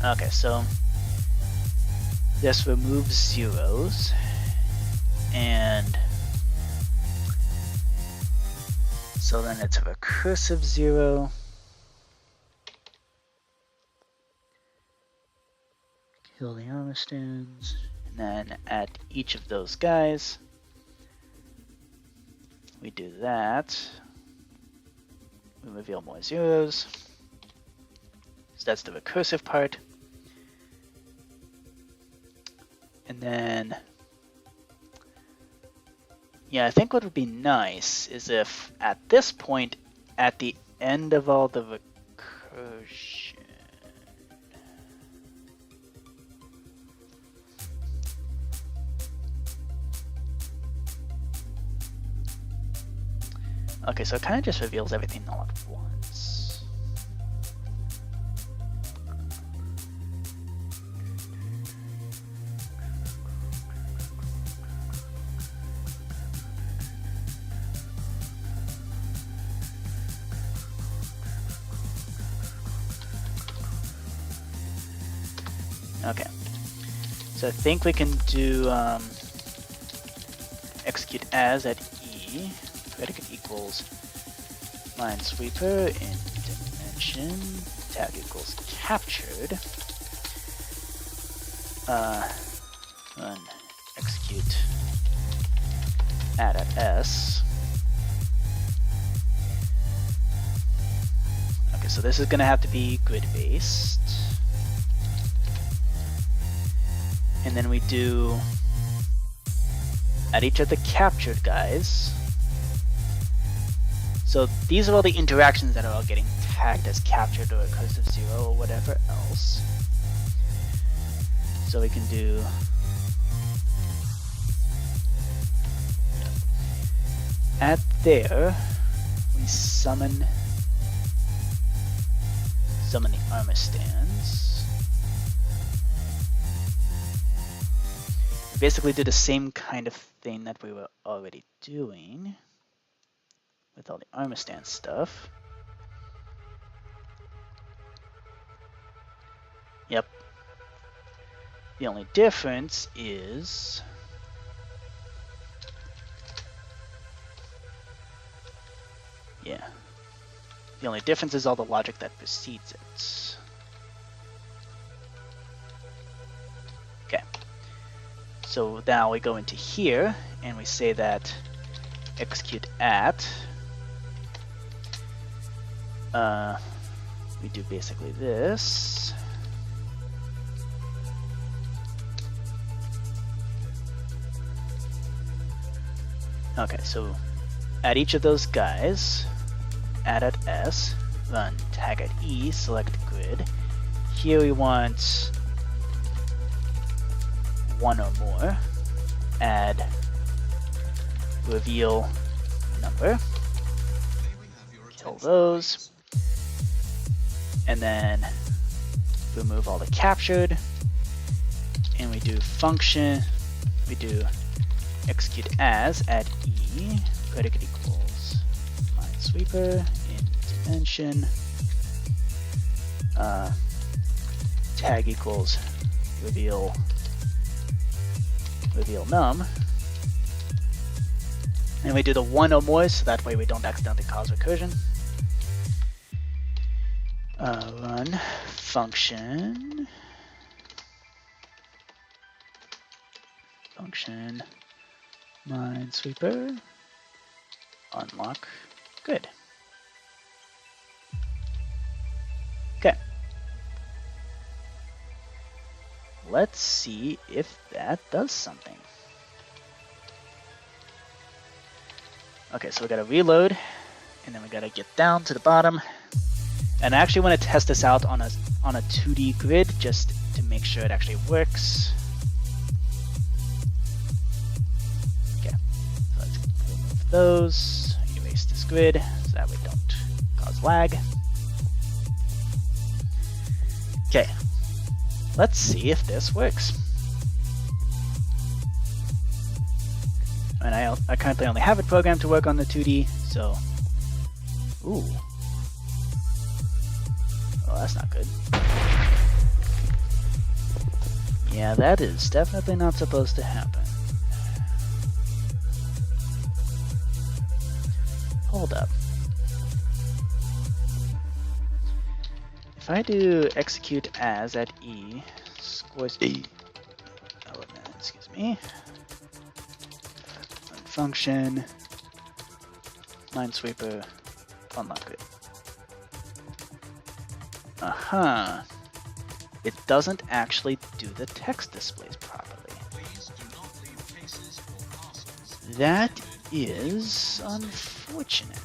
Okay, so this removes zeros, and so then it's a recursive 0. Kill the armor stones, and then at each of those guys, we do that. We reveal more zeros. So that's the recursive part. And then, yeah, I think what would be nice is if at this point, at the end of all the recursion, okay, so it kind of just reveals everything all at once. Okay, so I think we can do execute as at E. Predicate equals Minesweeper in dimension tag equals captured. Run execute add at S. Okay, so this is going to have to be grid based, and then we do at each of the captured guys. So these are all the interactions that are all getting tagged as captured or recursive 0 or whatever else. So we can do at there, we summon the armor stands. We basically do the same kind of thing that we were already doing with all the armor stand stuff. Yep. The only difference is the only difference is all the logic that precedes it. Okay. So now we go into here and we say that execute at. We do basically this. Okay, so at each of those guys, add at S, run tag at E, select grid. Here we want one or more. Add reveal number. Kill those. And then remove all the captured. And we do function, we do execute as at E, predicate equals Minesweeper in dimension, tag equals reveal num, and we do the one or more so that way we don't accidentally cause recursion. Run function Minesweeper unlock grid. Okay. Let's see if that does something. Okay, so we gotta reload, and then we gotta get down to the bottom. And I actually want to test this out on a 2D grid just to make sure it actually works. Okay, so let's remove those, erase this grid so that we don't cause lag. Okay, let's see if this works. And I currently only have it programmed to work on the 2D, so ooh. Oh, that's not good. Yeah, that is definitely not supposed to happen. Hold up. If I do execute as at E, scores E element, excuse me. Function, Minesweeper, unlock grid. Aha. It doesn't actually do the text displays properly. Please do not leave cases or parcels. That is unfortunate.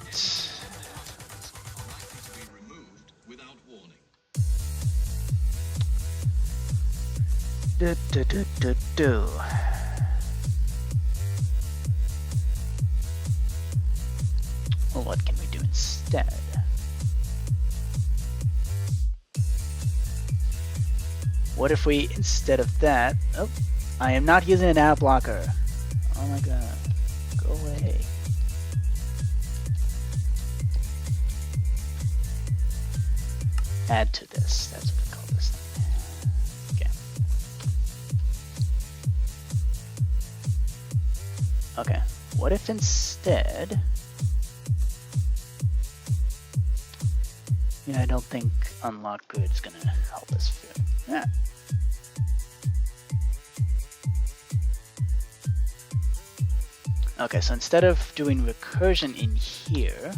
Are likely to be removed without warning. Well, what can we do instead? What if we, instead of that, oh, I am not using an ad blocker. Oh my god, go away. Add to this, that's what we call this thing. Okay. Okay, what if instead, yeah, I don't think unlock grid is gonna help us through. Yeah. Okay, so instead of doing recursion in here,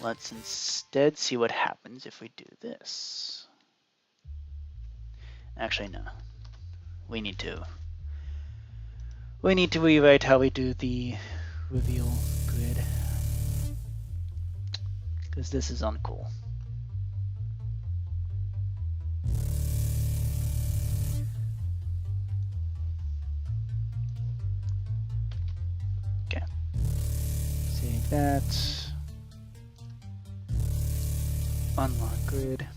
let's instead see what happens if we do this. Actually, no. We need to rewrite how we do the reveal grid, because this is uncool. Okay. Save that. Unlock grid.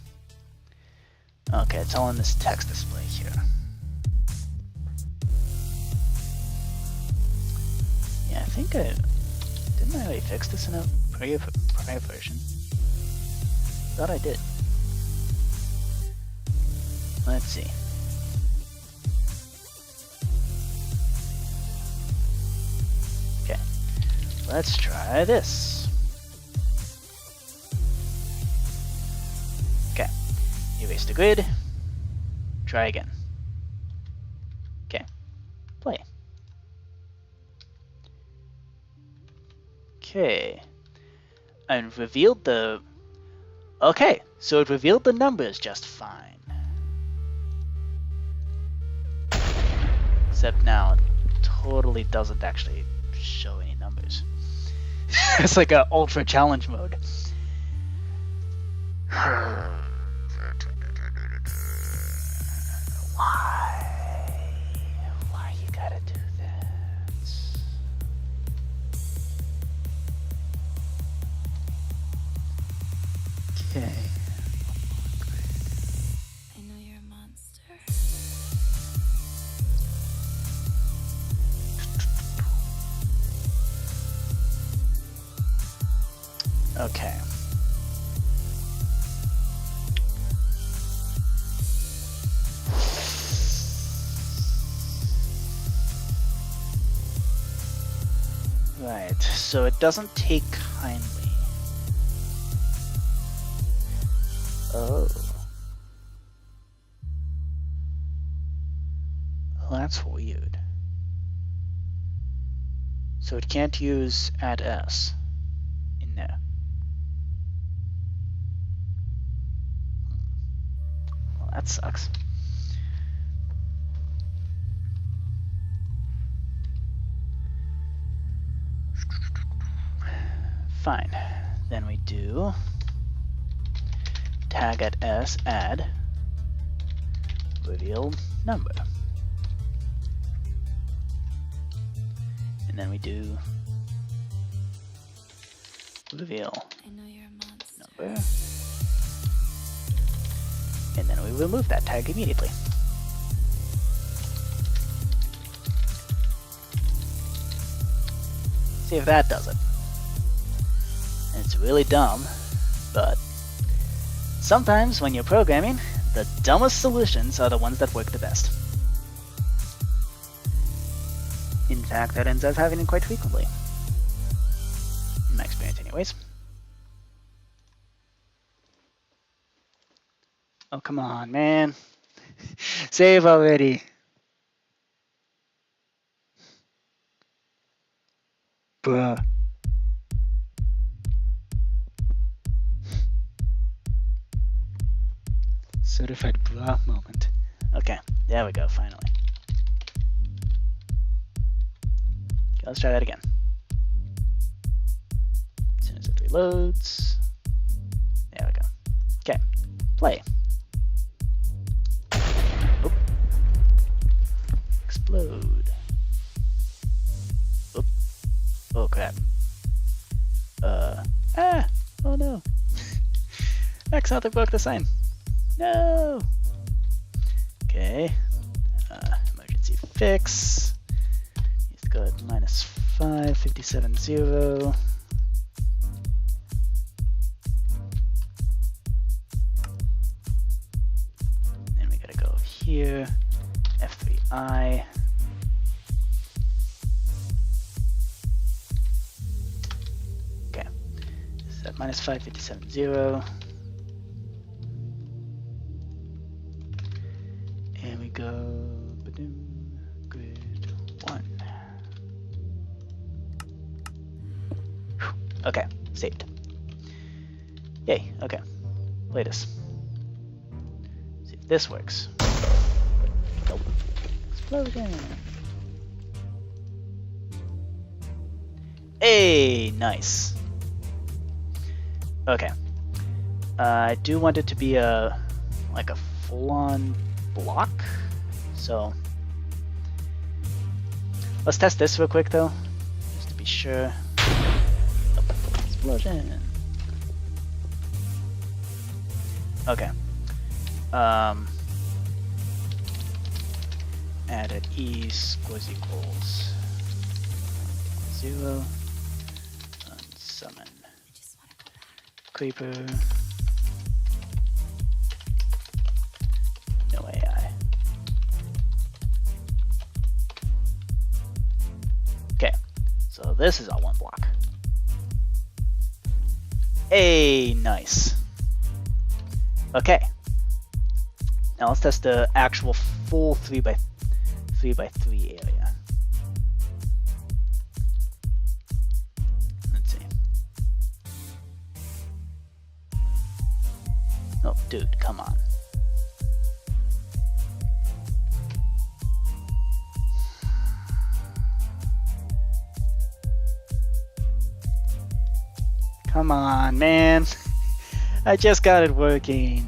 Okay, it's all in this text display here. Yeah, I think didn't I already fix this in a prior version? Thought I did. Let's see. Okay, let's try this. Okay, erase the grid. Try again. Okay, play. Okay, and revealed the... Okay, so it revealed the numbers just fine. Except now it totally doesn't actually show any numbers. It's like a ultra challenge mode. Why you gotta do that? Okay. I know you're a monster. Okay. Right, so it doesn't take kindly. Oh. Well, that's weird. So it can't use add s in there. Well, that sucks. Fine. Then we do tag at s add reveal number. And then we do reveal I know you're a monster. number. And then we remove that tag immediately. See if that does it. And it's really dumb, but sometimes when you're programming, the dumbest solutions are the ones that work the best. In fact, that ends up happening quite frequently. In my experience anyways. Oh, come on, man. Save already. Bruh. Certified bruh moment. Okay, there we go, finally. Okay, let's try that again. As soon as it reloads. There we go. Okay, play. Oop. Explode. Oop. Oh crap. Oh no. Accidentally broke the sign. No. Okay. Emergency fix. Needs to go at -5, 57, 0. Then we gotta go here. F3I. Okay. This is at -5, 57, 0. And we go grid 1. Okay, saved. Yay, okay. Play this. See if this works. Nope. Explosion. Hey, nice. Okay. I do want it to be like a full-on block, so let's test this real quick though, just to be sure. Explosion. Okay. Add at e squares equals 0. Unsummon Creeper. No AI. Okay, so this is all one block. Hey, nice. Okay. Now let's test the actual full 3x3 area. Let's see. Oh, dude, come on. Come on, man. I just got it working.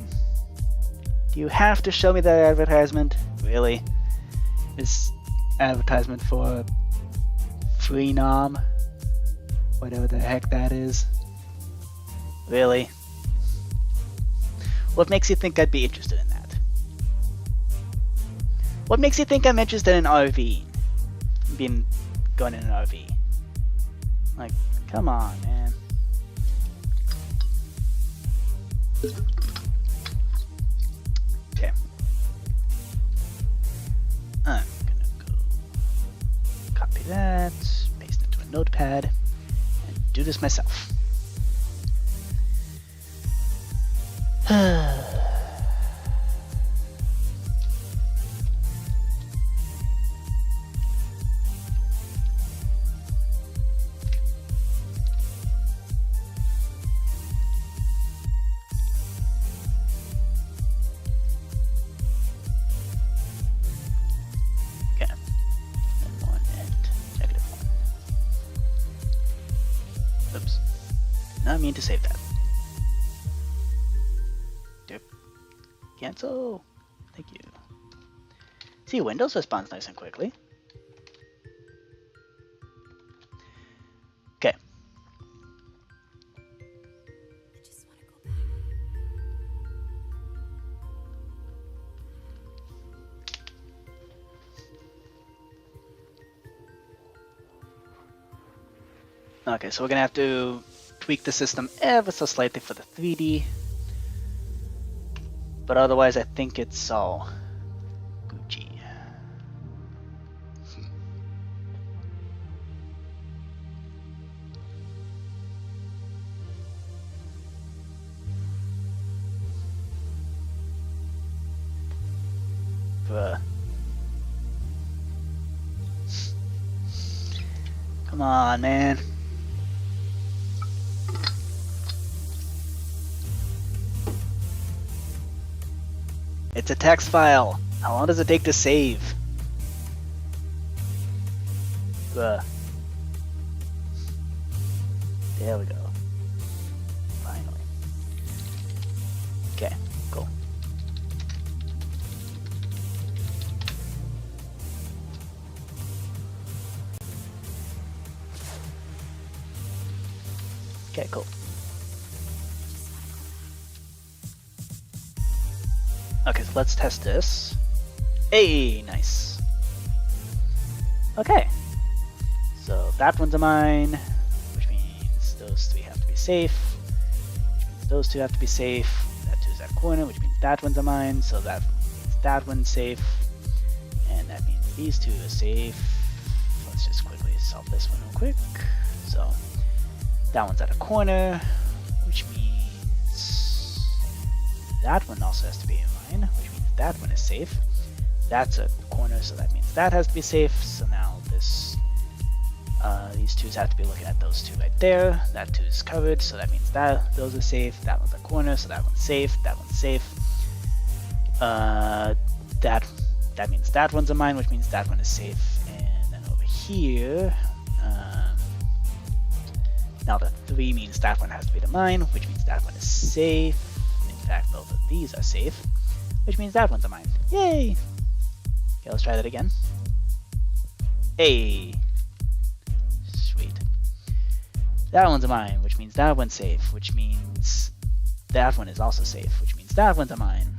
Do you have to show me that advertisement? Really? This advertisement for free nom? Whatever the heck that is. Really? What makes you think I'd be interested in that? What makes you think I'm interested in RV? Going in an RV. Like, come on, man. Okay. I'm gonna go copy that, paste it to a notepad, and do this myself. I mean to save that. Yep. Cancel. Thank you. See, Windows responds nice and quickly. Okay. Okay, so we're gonna have to tweak the system ever so slightly for the 3D, but otherwise I think it's all Gucci. Bruh. Come on, man. It's a text file. How long does it take to save? There we go. Finally. Okay, cool. Okay, cool. Okay, so let's test this. Hey, nice. Okay. So that one's a mine, which means those three have to be safe, which means those two have to be safe. That two's that corner, which means that one's a mine, so that means that one's safe. And that means these two are safe. Let's just quickly solve this one real quick. So that one's at a corner, which means that one also has to be a mine, which means that one is safe. That's a corner, so that means that has to be safe. So now this, these twos have to be looking at those two right there. That two is covered, so that means that those are safe. That one's a corner, so that one's safe. That one's safe. That means that one's a mine, which means that one is safe. And then over here, now the 3 means that one has to be the mine, which means that one is safe. In fact, both of these are safe, which means that one's a mine. Yay! Okay, let's try that again. Hey! Sweet. That one's a mine, which means that one's safe, which means that one is also safe, which means that one's a mine.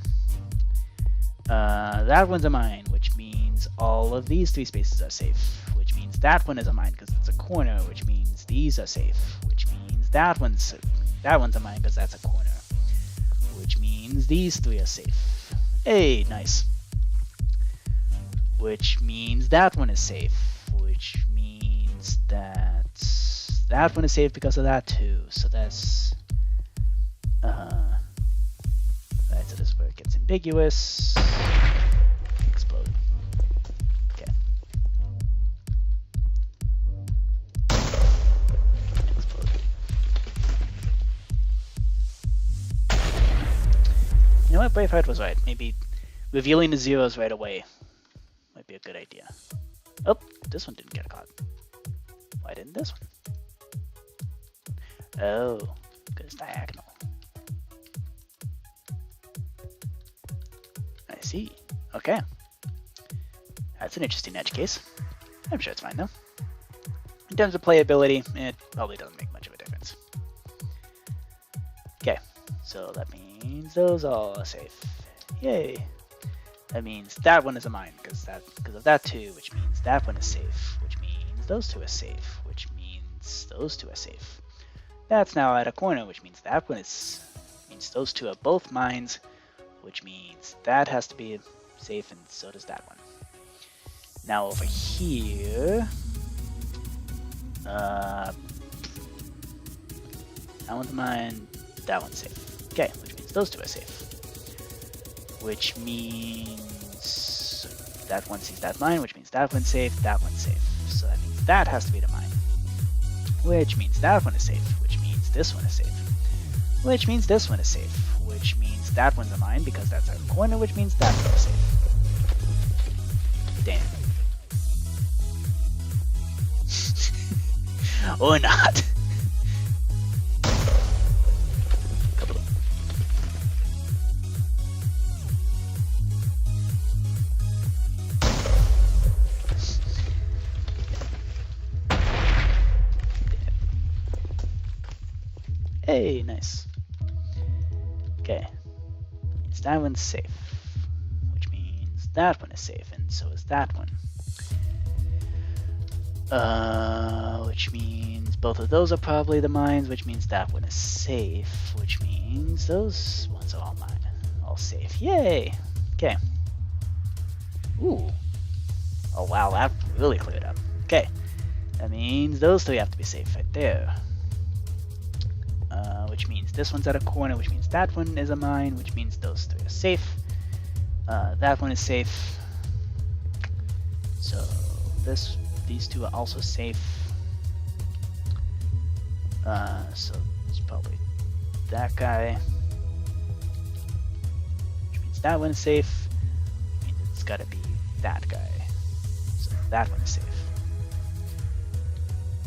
That one's a mine, which means all of these 3 spaces are safe, which means means that one is a mine because it's a corner, which means these are safe, which means that one's a mine because that's a corner, which means these three are safe. Hey, nice. Which means that one is safe, which means that one is safe because of that too. So that's right. So this is where it gets ambiguous. Explode. Okay. Explode. You know what? Braveheart was right. Maybe revealing the zeros right away might be a good idea. Oh, this one didn't get caught. Why didn't this one? Oh, because it's diagonal. I see. Okay. That's an interesting edge case. I'm sure it's fine though. In terms of playability, it probably doesn't make much of a difference. Okay, so that means those all are safe. Yay. That means that one is a mine because of that too, which means that one is safe, which means those two are safe, which means those two are safe. That's now at a corner, which means that one means those two are both mines, which means that has to be safe, and so does that one. Now over here, that one's mine, that one's safe. Okay, which means those two are safe. Which means that one sees that mine, which means that one's safe, that one's safe. So that means that has to be the mine. Which means that one is safe, which means this one is safe. Which means this one is safe, which means that one's a mine because that's our corner, which means that one is safe. Damn. Or not. Hey, nice. Okay. Means that one's safe, which means that one is safe, and so is that one. Which means both of those are probably the mines, which means that one is safe, which means those ones are all mine. All safe. Yay! Okay. Ooh. Oh wow, that really cleared up. Okay. That means those three have to be safe right there. Which means this one's at a corner, which means that one is a mine, which means those three are safe. That one is safe. So these two are also safe. So it's probably that guy. Which means that one is safe. Which means it's gotta be that guy. So that one is safe.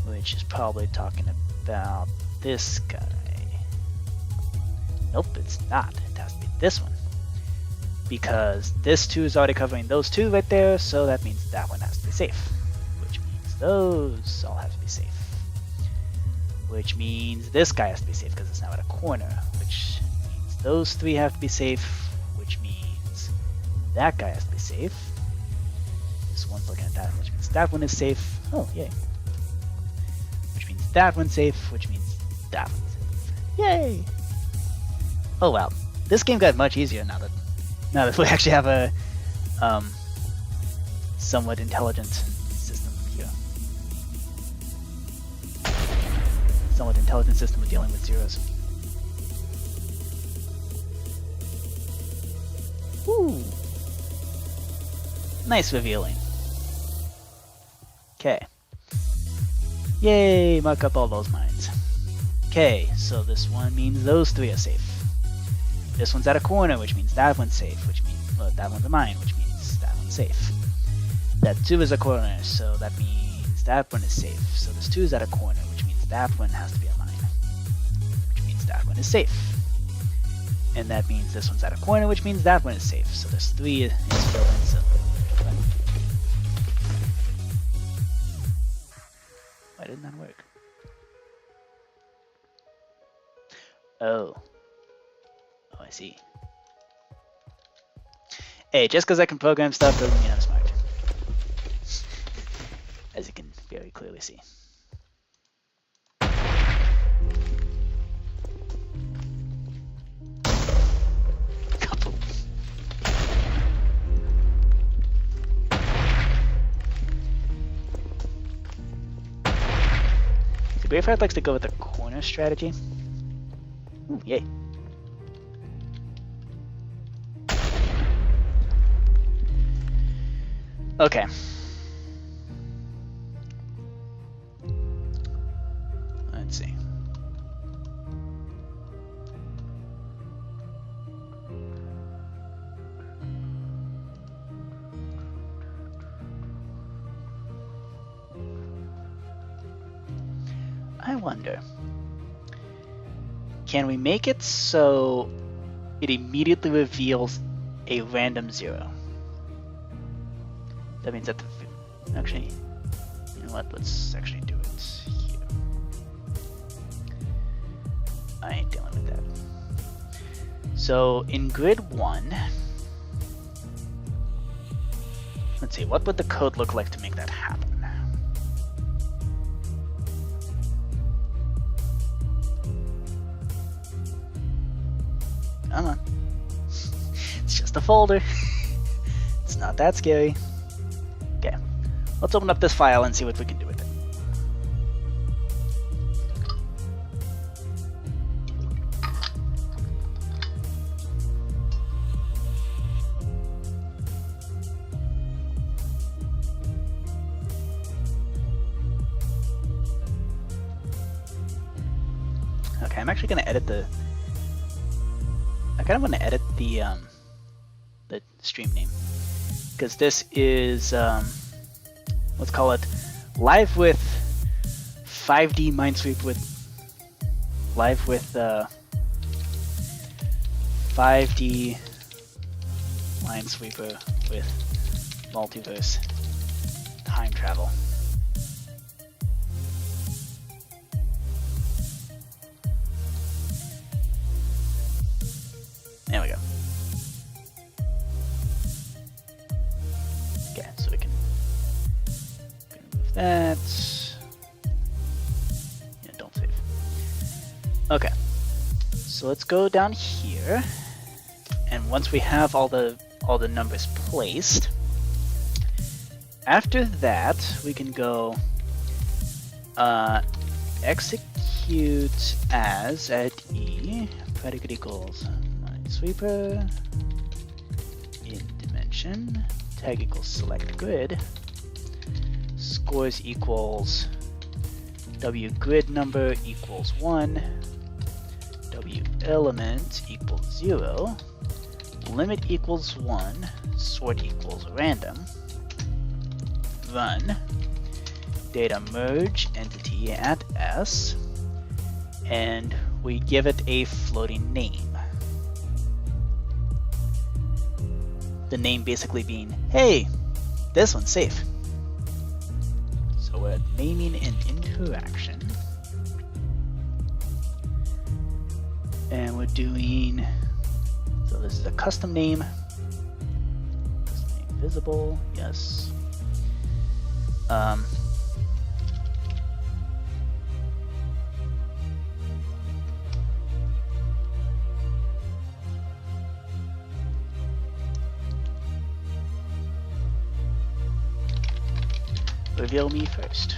Which is probably talking about this guy. Nope, it's not. It has to be this one. Because this 2 is already covering those 2 right there, so that means that one has to be safe. Which means those all have to be safe. Which means this guy has to be safe because it's now at a corner. Which means those 3 have to be safe. Which means that guy has to be safe. This one's looking at that, which means that one is safe. Oh, yay. Which means that one's safe, which means that one's safe. Yay! Oh wow, this game got much easier now that we actually have a somewhat intelligent system here. Somewhat intelligent system of dealing with zeros. Woo! Nice revealing. Okay. Yay, mark up all those mines. Okay, so this one means those 3 are safe. This one's at a corner, which means that one's safe, which means that one's a mine, which means that one's safe. That 2 is a corner, so that means that one is safe. So this 2 is at a corner, which means that one has to be a mine, which means that one is safe. And that means this one's at a corner, which means that one is safe. So this 3 is filled in. So why didn't that work? Oh. Oh, I see. Hey, just because I can program stuff doesn't mean I'm smart. As you can very clearly see. Couple. So Braveheart likes to go with the corner strategy. Ooh, yay. Okay. Let's see. I wonder, can we make it so it immediately reveals a random 0? That means that the, actually, you know what, let's actually do it here. I ain't dealing with that. So in grid 1, let's see, what would the code look like to make that happen? Come on. It's just a folder. It's not that scary. Okay, let's open up this file and see what we can do with it. Okay, I'm actually going to edit the... I kind of want to edit the stream name, because this is, let's call it live with 5D Minesweeper with 5D Minesweeper with multiverse time travel. There we go. Okay, so we can remove that. Yeah, don't save. Okay, so let's go down here, and once we have all the numbers placed, after that we can go execute as at e predicate equals Minesweeper in dimension tag equals select grid, scores equals w grid number equals 1, w element equals 0, limit equals 1, sort equals random, run, data merge entity at s, and we give it a floating name. The name basically being, hey, this one's safe. So we're naming an interaction. And we're doing, so this is a custom name. Custom name visible, yes. Reveal me first.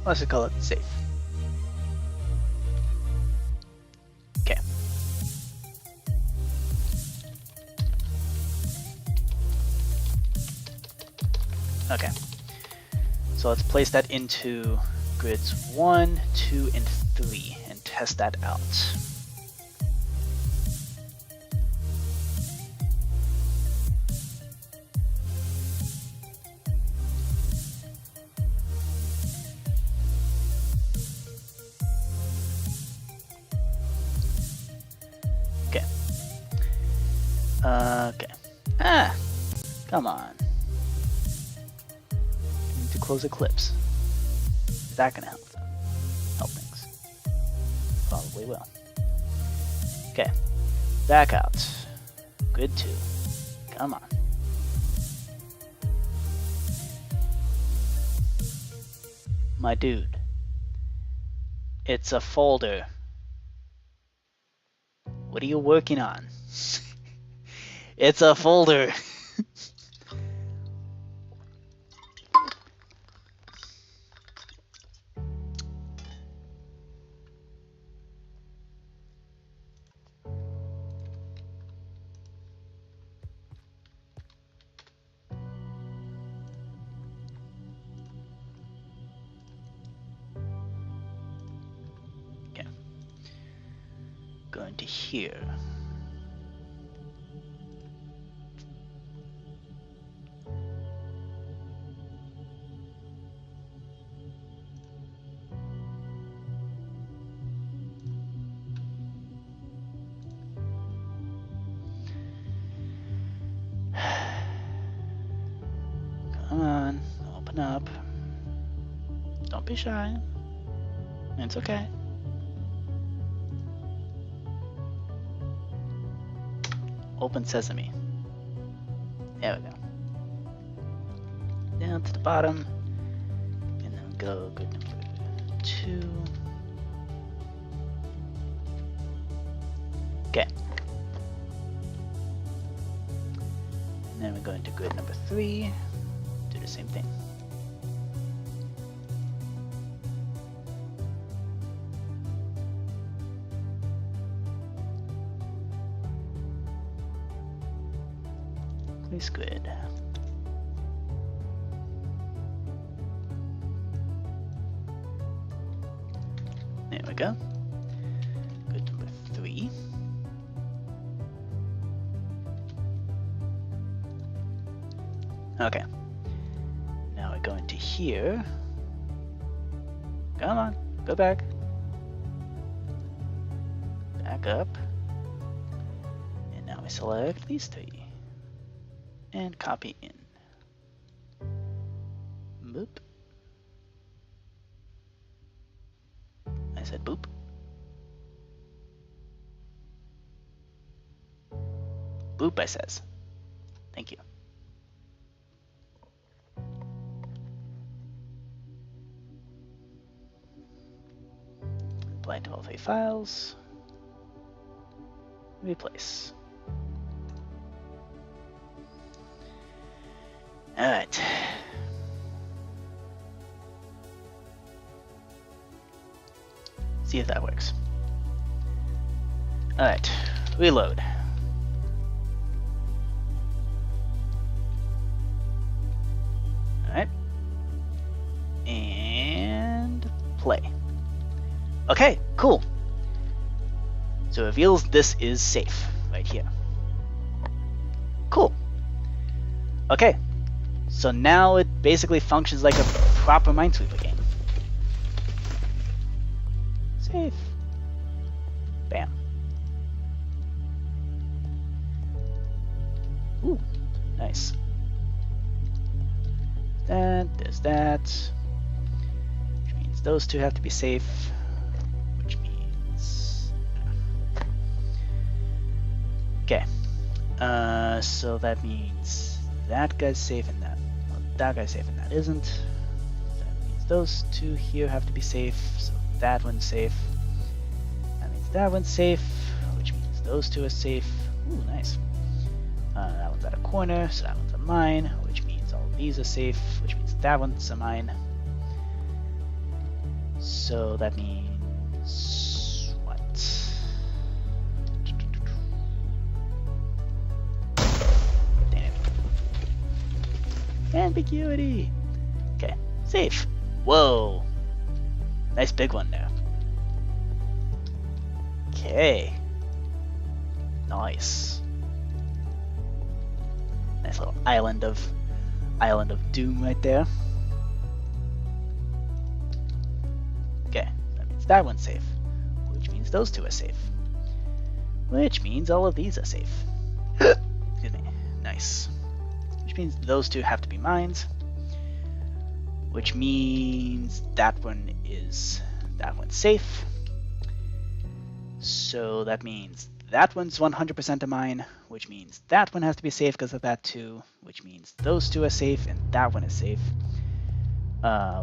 Let's just call it safe. Okay. Okay. So let's place that into grids 1, 2, and 3 and test that out. Okay. Ah! Come on. I need to close Eclipse. Is that gonna help? Help things? Probably will. Okay. Back out. good too. Come on. My dude. It's a folder. What are you working on? It's a folder. Okay. Going to here. Come on, open up. Don't be shy. It's okay. Open sesame. There we go. Down to the bottom. And then go good number 2. Okay. And then we're going to grid number 3. Do the same thing. Place grid. There we go. Grid number 3. Okay. Now we're going to here. Come on, go back. Back up. And now we select these 3. And copy in. Boop. I said boop. Boop, I says. Thank you. Apply to all 3 files. Replace. Alright. See if that works. Alright, reload. Alright. And play. Okay, cool. So it reveals this is safe right here. Cool. Okay. So now it basically functions like a proper Minesweeper game. Safe. Bam. Ooh, nice. There's that. Which means those 2 have to be safe. Which means... Okay. So that means that guy's safe and that. Well, that guy's safe and that isn't. That means those 2 here have to be safe. So that one's safe. That means that one's safe. Which means those 2 are safe. Ooh, nice. That one's at a corner, so that one's a mine, which means all of these are safe, which means that one's a mine. So that means what? Damn it. Ambiguity! Okay, safe. Whoa! Nice big one there. Okay. Nice. Nice little island of doom right there. Okay, that means that one's safe, which means those 2 are safe, which means all of these are safe. Excuse me. Nice. Which means those 2 have to be mines, which means that one's safe. So that means that one's 100% a mine, which means that one has to be safe because of that too, which means those two are safe and that one is safe,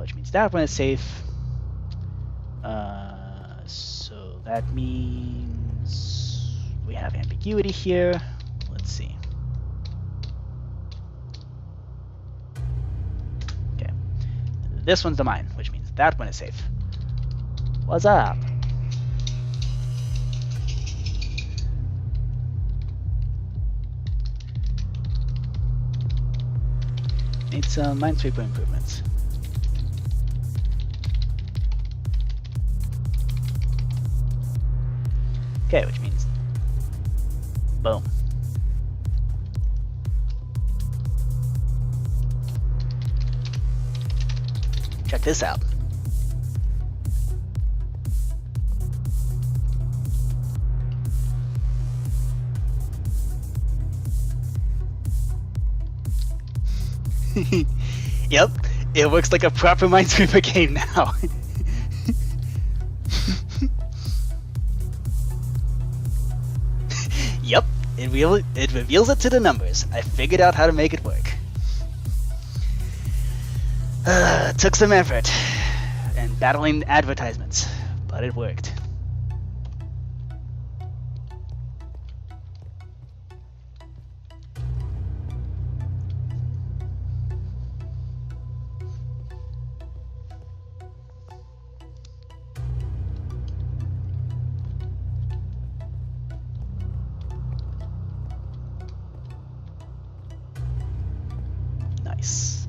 which means that one is safe. So that means we have ambiguity here. Let's see. Okay, this one's the mine, which means that one is safe. What's up? Need some Minesweeper improvements. Okay, which means boom. Check this out. Yep, it looks like a proper Minesweeper game now. Yep, it reveals it to the numbers. I figured out how to make it work. Took some effort and battling advertisements, but it worked. Nice.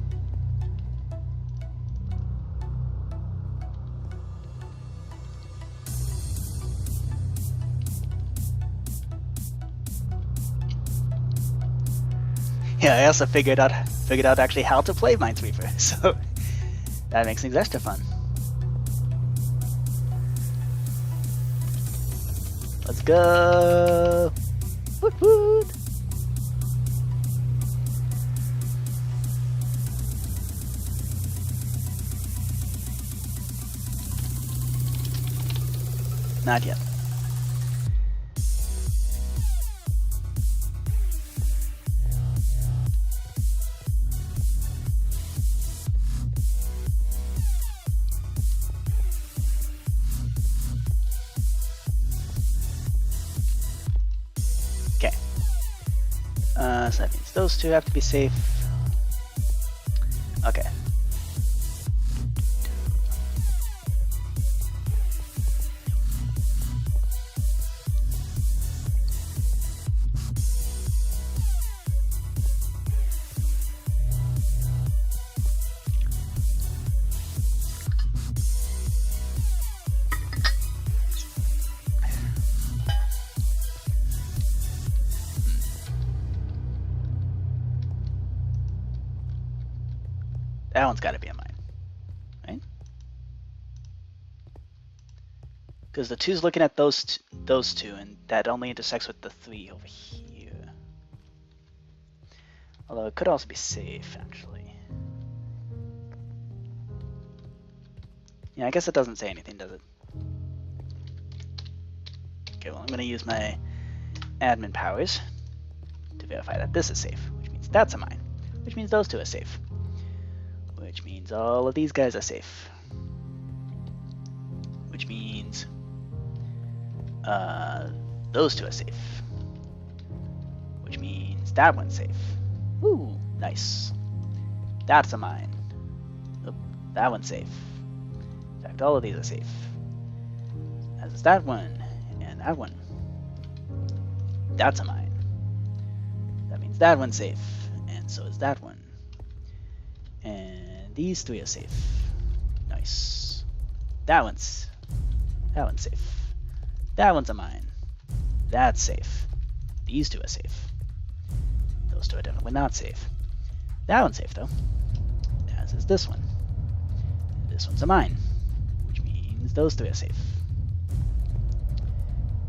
Yeah, I also figured out actually how to play Minesweeper, so that makes things extra fun. Let's go! Woot woot! Not yet. Okay. So that means those two have to be safe. Okay. That one's got to be a mine, right? Because the 2's looking at those two, and that only intersects with the 3 over here. Although it could also be safe, actually. Yeah, I guess it doesn't say anything, does it? Okay, well, I'm going to use my admin powers to verify that this is safe, which means that's a mine, which means those two are safe. Which means all of these guys are safe. Which means those two are safe. Which means that one's safe. Ooh, nice. That's a mine. Oop, that one's safe. In fact, all of these are safe. As is that one, and that one. That's a mine. That means that one's safe, and so is that one. And these 3 are safe. Nice. That one's safe. That one's a mine. That's safe. These 2 are safe. Those 2 are definitely not safe. That one's safe though. As is this one. This one's a mine, which means those 3 are safe.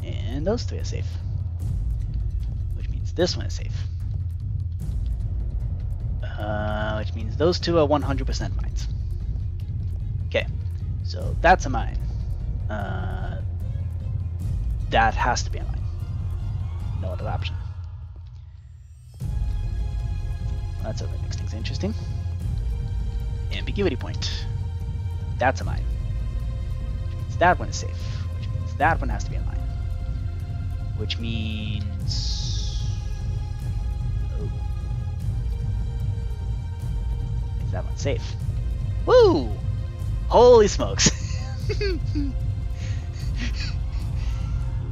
And those 3 are safe, which means this one is safe. Which means those 2 are 100% mines. Okay, so that's a mine. That has to be a mine. no other option. That certainly makes things interesting. Ambiguity point. That's a mine. Which means that one is safe. Which means that one has to be a mine. Which means... Oh. Means that one's safe. Woo! Holy smokes.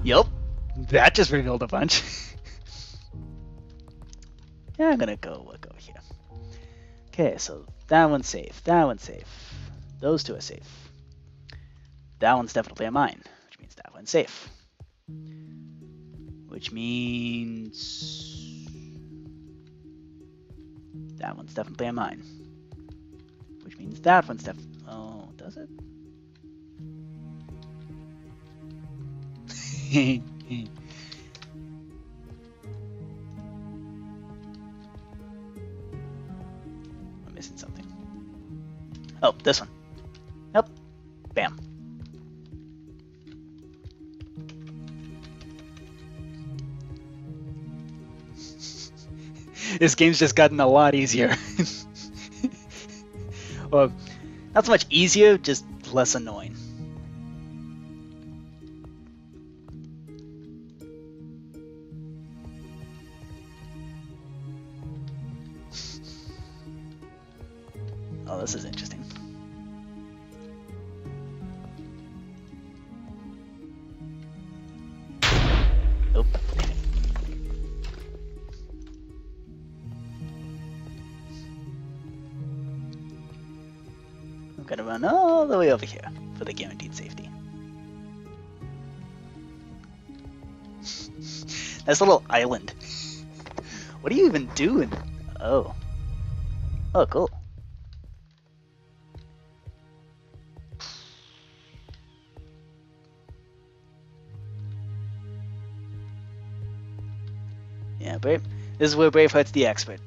Yup. That just revealed a bunch. Yeah, I'm gonna go here. Okay, so that one's safe. That one's safe. Those two are safe. That one's definitely a mine, which means that one's safe. Which means that one's definitely a mine. Which means that one's definitely... Oh, does it? I'm missing something. Oh, this one. Yep. Bam. This game's just gotten a lot easier. Well, not so much easier, just less annoying. Oh, this is interesting. Nope. I'm gonna run all the way over here for the guaranteed safety. Nice little island. What do you even do in... Oh. Oh, cool. Yeah, Brave. This is where Braveheart's the expert.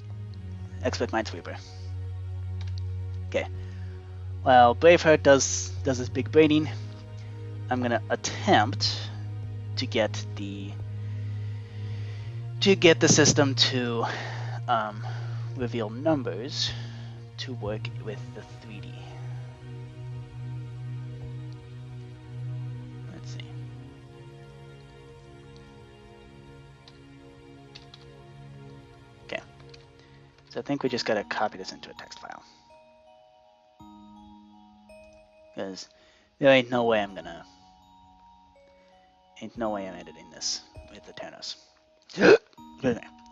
Expert Minesweeper. Okay. While Braveheart does his big braining, I'm gonna attempt to get the system to reveal numbers to work with the 3D. Let's see. Okay. So I think we just gotta copy this into a text file. Because there ain't no way I'm editing this with the Ternos.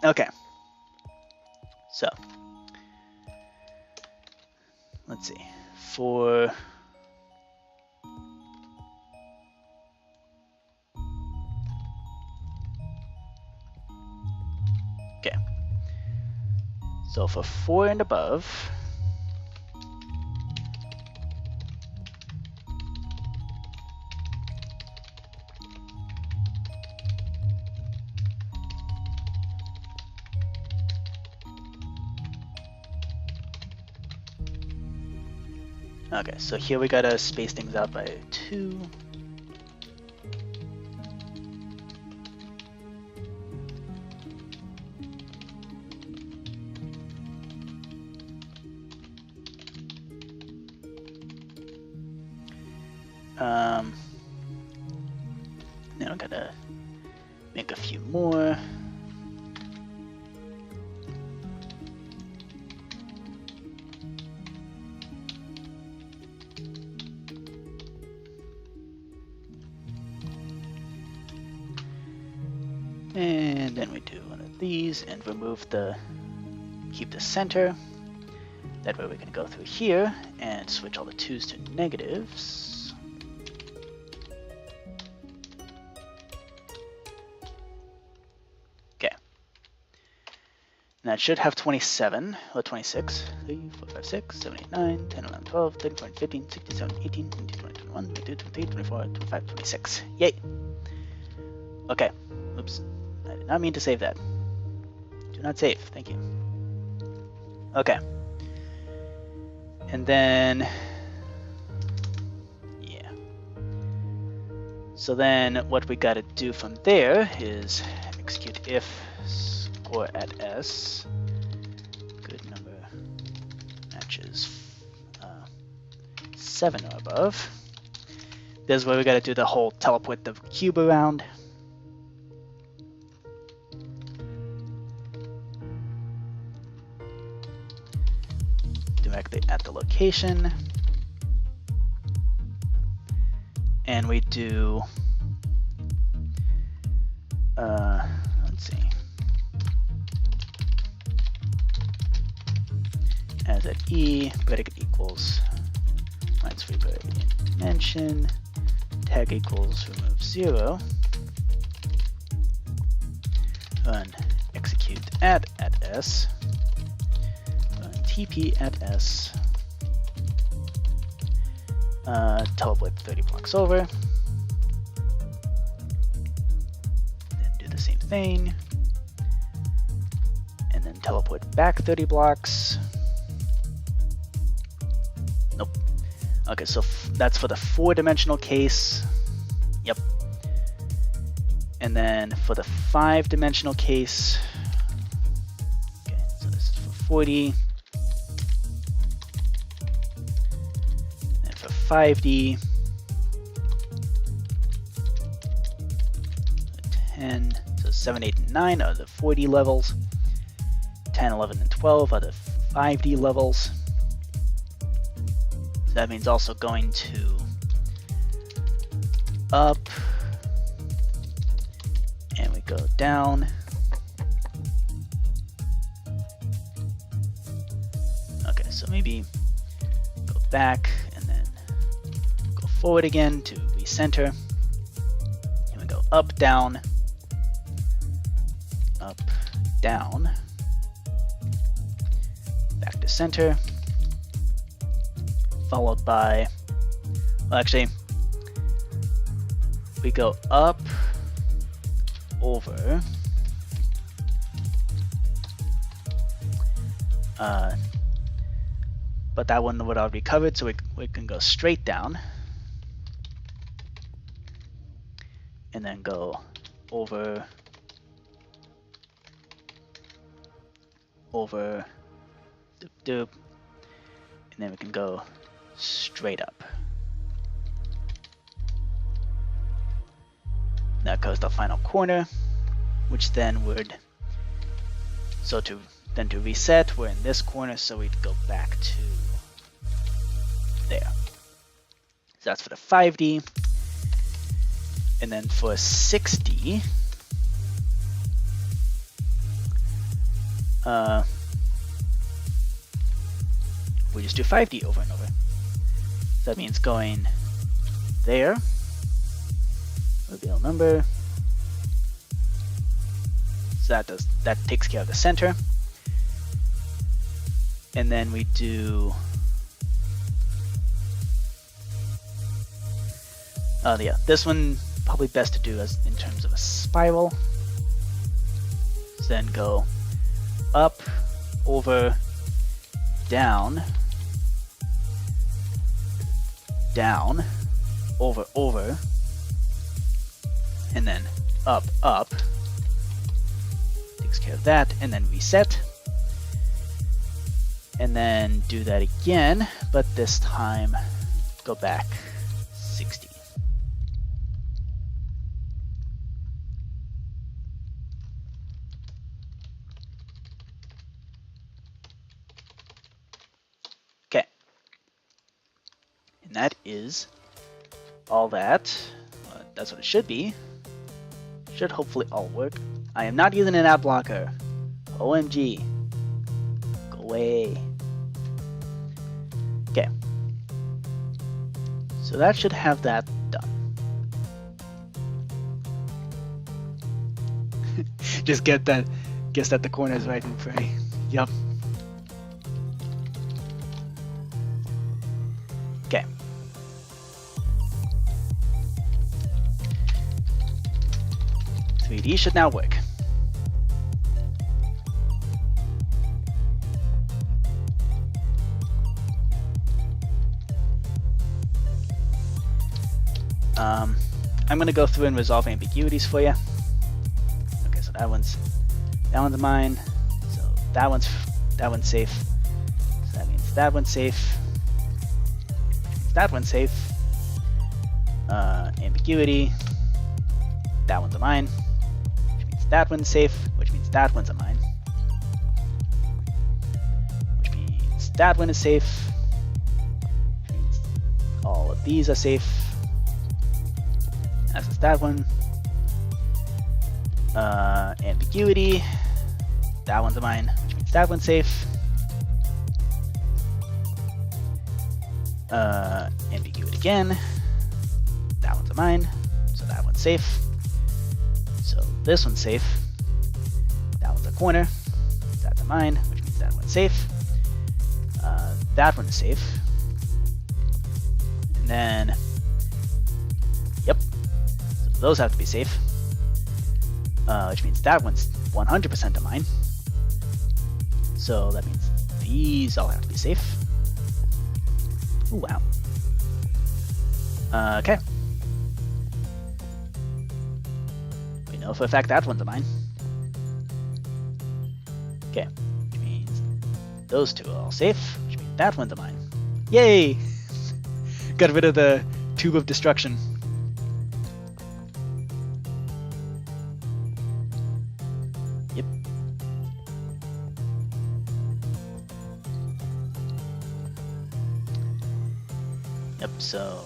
Okay. So let's see. For okay. So for 4 and above, okay, so here we gotta space things out by 2. Then I'm gonna make a few more. And then we do one of these and remove keep the center. That way we can go through here and switch all the 2's to negatives. Okay. And that should have 27, or 26. 3, 4, 5, 6, 7, 8, 9, 10, 11, 12, 13, 14, 15, 16, 17, 18, 19, 20, 21, 22, 23, 24, 25, 26. Yay! Okay. Oops. I did not mean to save that. Do not save. Thank you. Okay. And then... yeah. So then what we gotta do from there is execute if score at S. Good number matches 7 or above. This is where we got to do the whole teleport the cube around. Directly at the location. And we do, let's see, as at E, predicate equals Minesweeper dimension, tag equals remove 0, run execute at S, run TP at S, teleport 30 blocks over, then do the same thing, and then teleport back 30 blocks. Nope. Okay, so that's for the 4-dimensional case. Yep. And then for the 5-dimensional case, okay, so this is for 40. 5D, 10, so 7, 8, and 9 are the 4D levels, 10, 11, and 12 are the 5D levels. So that means also going to up, and we go down. Okay, so maybe go back, forward again to recenter. And we go up, down, back to center, followed by, well, actually, we go up, over, but that one would already be covered, so we can go straight down. And then go over, doop, doop, and then we can go straight up. That goes the final corner, which then would, so to reset, we're in this corner, so we'd go back to there. So that's for the 5D. And then for 6D, we just do 5D over and over. So that means going there, reveal number. So that takes care of the center. And then we do, yeah, this one probably best to do as in terms of a spiral. So then go up, over, down, down, over, over, and then up, up. Takes care of that, and then reset. And then do that again, but this time go back 60. Okay. And that is all that. That's what it should be. Should hopefully all work. I am not using an ad blocker. OMG. Go away. Okay. So that should have that done. Just guess that the corner is right and pray. Yup. Okay. .3D should now work. I'm going to go through and resolve ambiguities for you. Okay, so that one's a mine. So that one's safe. So that means that one's safe. That one's safe. Ambiguity. That one's a mine. Which means that one's safe. Which means that one's a mine. Which means that one is safe. Which means all of these are safe. As is that one. Ambiguity. That one's a mine, which means that one's safe. Ambiguity again. That one's a mine, so that one's safe. So this one's safe. That one's a corner. That's a mine, which means that one's safe. That one is safe. And then, yep. So those have to be safe. Which means that one's 100% a mine. So that means these all have to be safe. Ooh, wow. Okay. We know for a fact that one's a mine. Okay, which means those two are all safe, which means that one's a mine. Yay! Got rid of the tube of destruction. Yep. Yep, so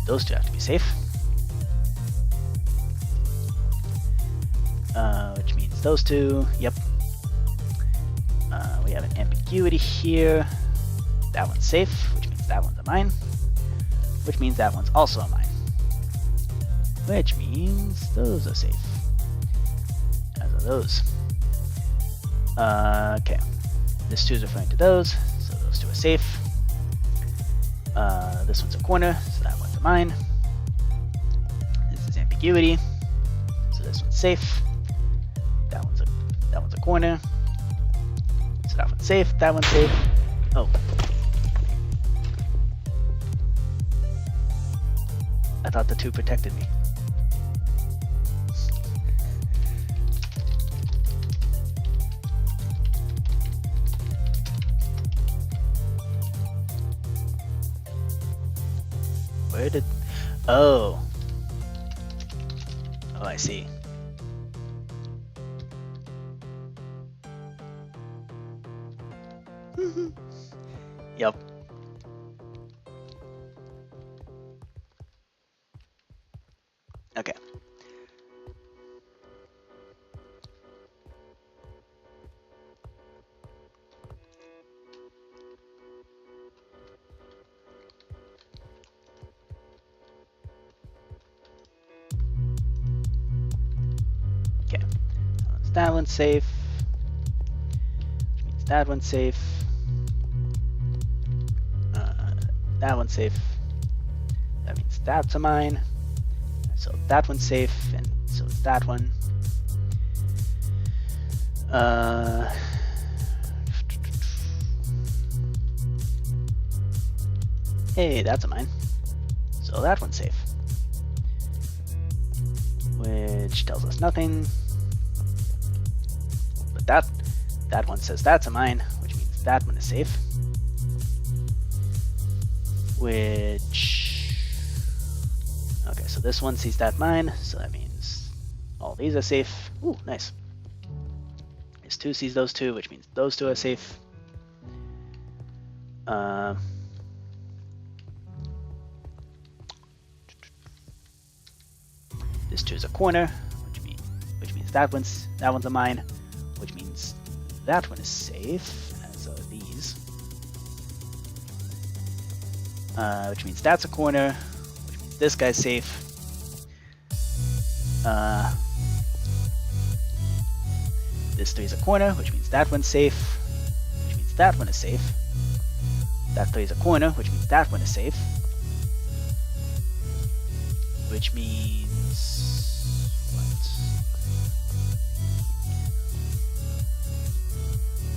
those two have to be safe. Which means those two, yep. We have an ambiguity here. That one's safe, which means that one's a mine. Which means that one's also a mine. Which means those are safe. As are those. Okay. This 2 is referring to those, so those 2 are safe. This one's a corner, so that one's a mine. This is ambiguity, so this one's safe. That one's a corner, so that one's safe. That one's safe. Oh. I thought the 2 protected me. Where did... Oh. Oh, I see. Yep. Okay. Okay. That one's safe. Which means that one's safe. That one's safe. That means that's a mine. So that one's safe, and so is that one. Hey, that's a mine. So that one's safe. Which tells us nothing. But that one says that's a mine, which means that one is safe. Which... Okay, so this one sees that mine, so that means all these are safe. Ooh, nice. This 2 sees those 2, which means those 2 are safe. This 2 is a corner, which means that one's a mine, which means that one is safe, as are these. Which means that's a corner, which means this guy's safe. This 3 is a corner, which means that one's safe, which means that one is safe. That 3 is a corner, which means that one is safe. Which means... what?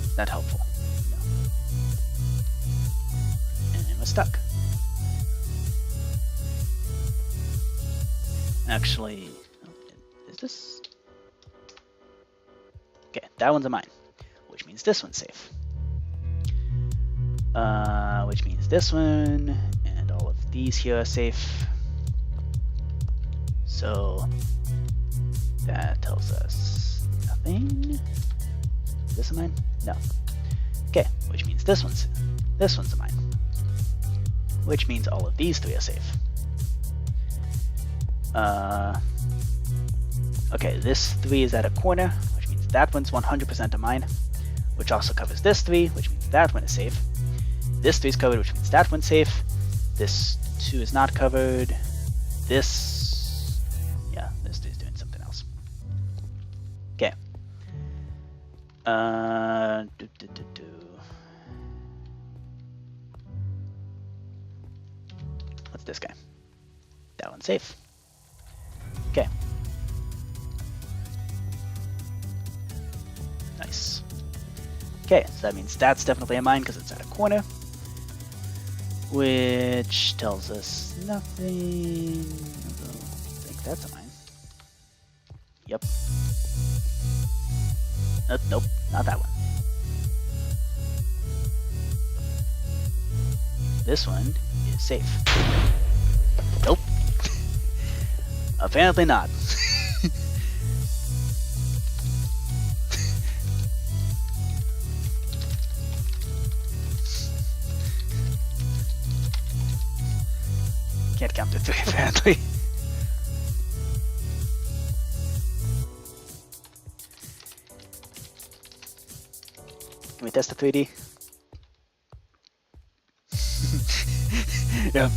Is that helpful? No. And we're stuck. Actually, is this... that one's a mine, which means this one's safe. Which means this one and all of these here are safe. So that tells us nothing. Is this a mine? No. Okay, which means this one's a mine. Which means all of these three are safe. Okay, this 3 is at a corner, which means that one's 100% a mine, which also covers this 3, which means that one is safe. This 3 is covered, which means that one's safe. This 2 is not covered. This 3 is doing something else. Okay. What's this guy? That one's safe. Okay. Nice. Okay, so that means that's definitely a mine because it's at a corner. Which tells us nothing. Although I think that's a mine. Yep. Nope, not that one. This one is safe. Nope. Apparently not. Can't count to 3 apparently. Can we test the 3D? Yeah.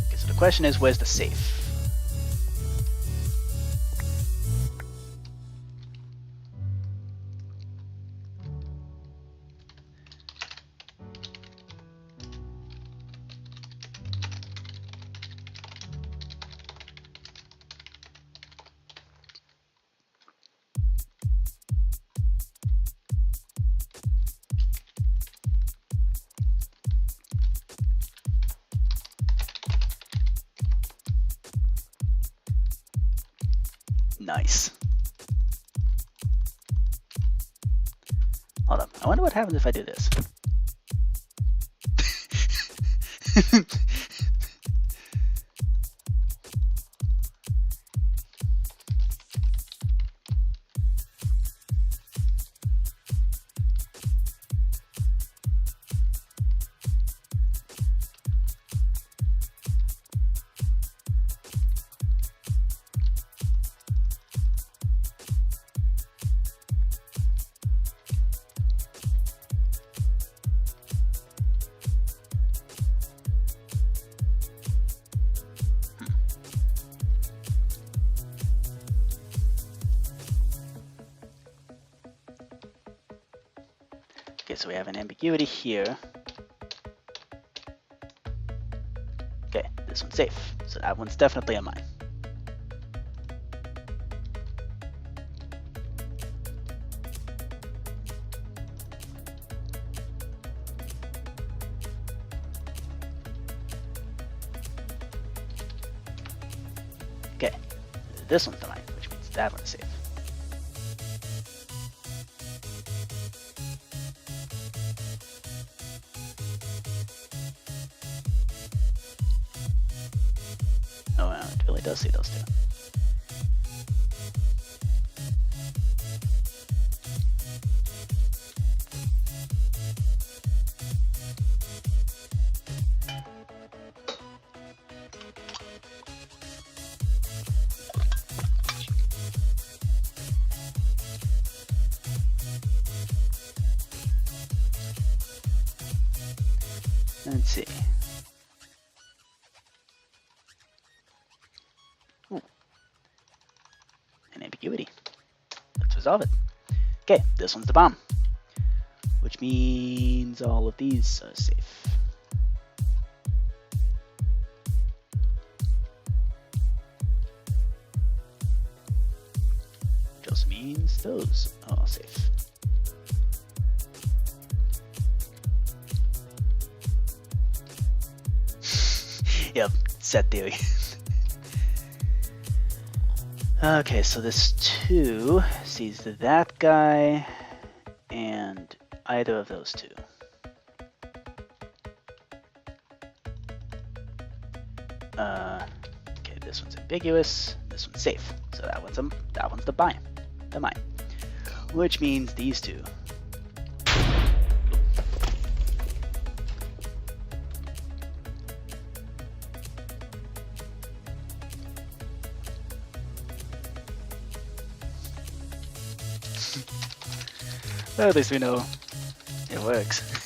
Okay, so the question is, where's the safe? Nice. Hold up. I wonder what happens if I do this. Okay, so we have an ambiguity here. Okay, this one's safe. So that one's definitely a mine. Okay, this one's the mine, which means that one's safe. Oh wow, it really does see those two. Let's see. Ooh. An ambiguity. Let's resolve it. Okay, this one's the bomb. Which means all of these are safe. Which also means those are all safe. Yep, set theory. Okay, so this 2 sees that guy and either of those 2. Okay, this one's ambiguous. This one's safe. So that one's the mine. Which means these 2. Well, at least we know it works.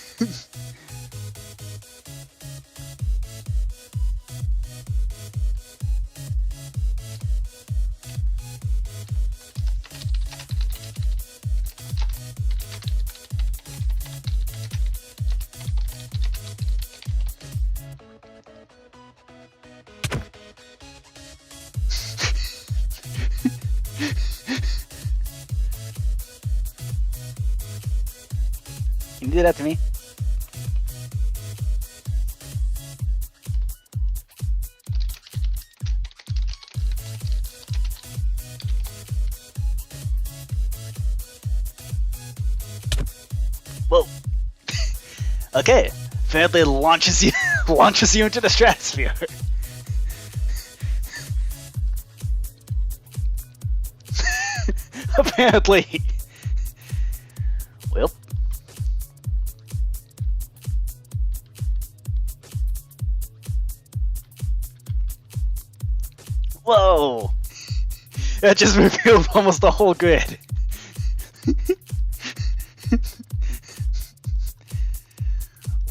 Can you do that to me? Whoa. Okay. Apparently it launches you into the stratosphere. Apparently. Well. Whoa! That just revealed almost the whole grid.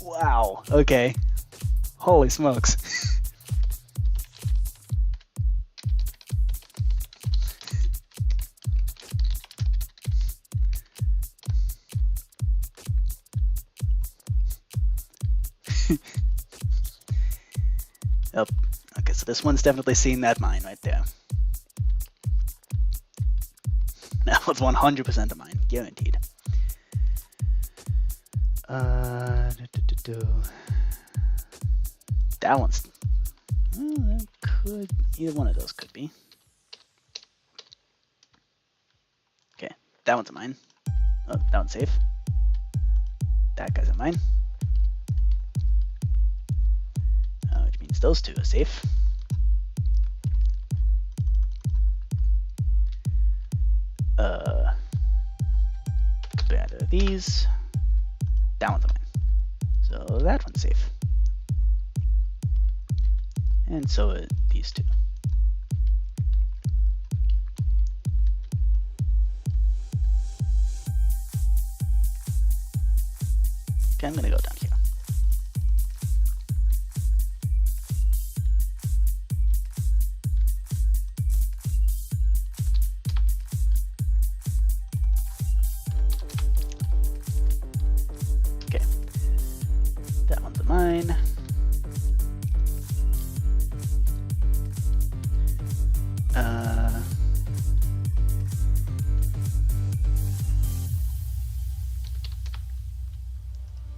Wow, okay. Holy smokes. Yep. Okay, so this one's definitely seen that mine right there. That was 100% a mine, guaranteed. That one's... that could... Either one of those could be. Okay, that one's a mine. Oh, that one's safe. That guy's a mine. Which means those 2 are safe. Better these. That one's a mine. So that one's safe. And so are these 2. Okay, I'm gonna go down here. Okay. That one's a mine.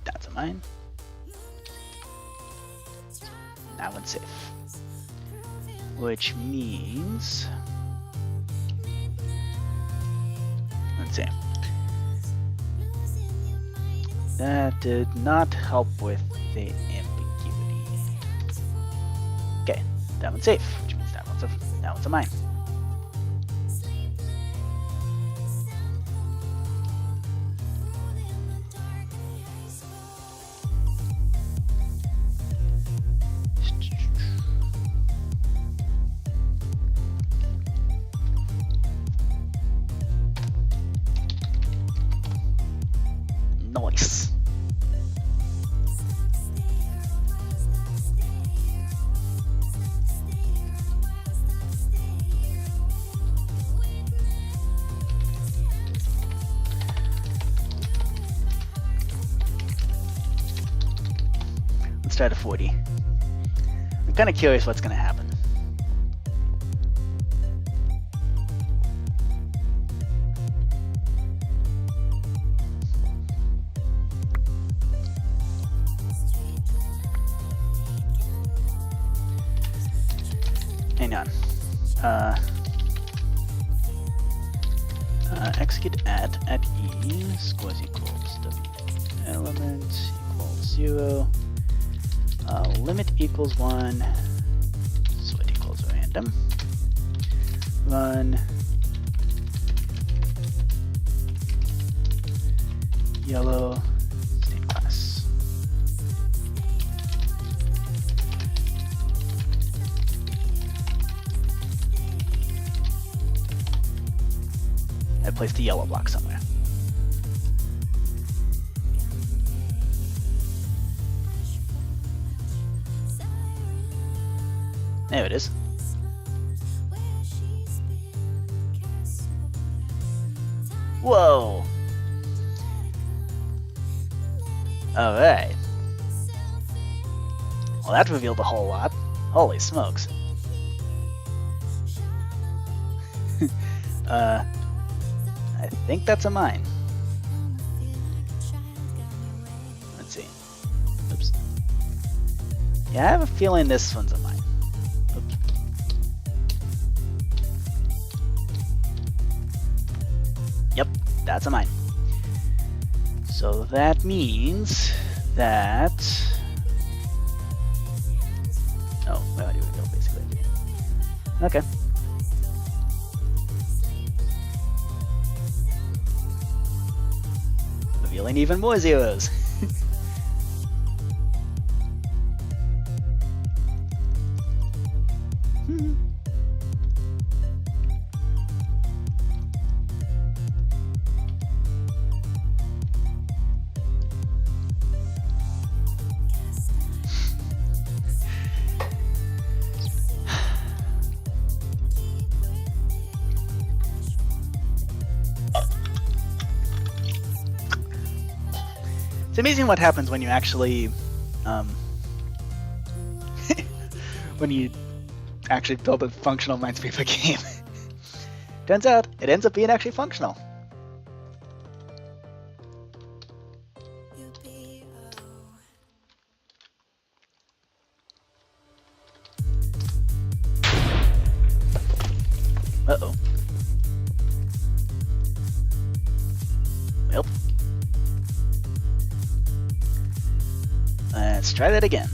That's a mine. That one's safe. Which means... Let's see. That did not help with the ambiguity. Okay, that one's safe, which means that one's a mine. Nice. Let's try to 40. I'm kind of curious what's going to happen. execute at e scores equals w element equals 0, limit equals 1, split equals random, run yellow state class. I placed the yellow block somewhere. There it is. Whoa! Alright. Well, that revealed a whole lot. Holy smokes. I think that's a mine. Let's see. Oops. Yeah, I have a feeling this one's a mine. Oops. Yep, that's a mine. So that means that... Oh, where do we go, basically? Okay. Revealing even more zeros. It's amazing what happens when you actually, when you actually build a functional Minesweeper game. Turns out, it ends up being actually functional. Uh-oh. Well. Let's try that again.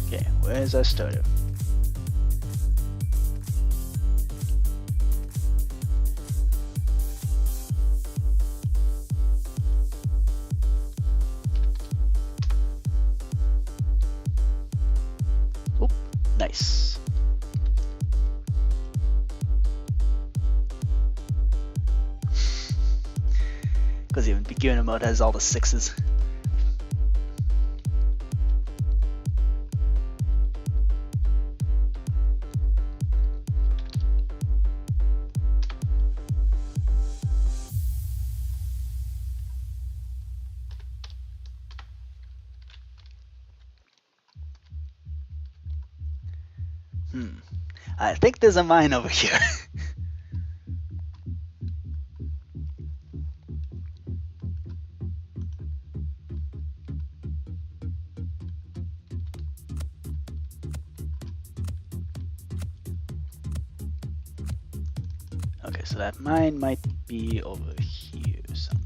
Okay, where's our starter? Oop, nice. Because even beginner mode has all the 6s. I think there's a mine over here. Okay, so that mine might be over here somewhere.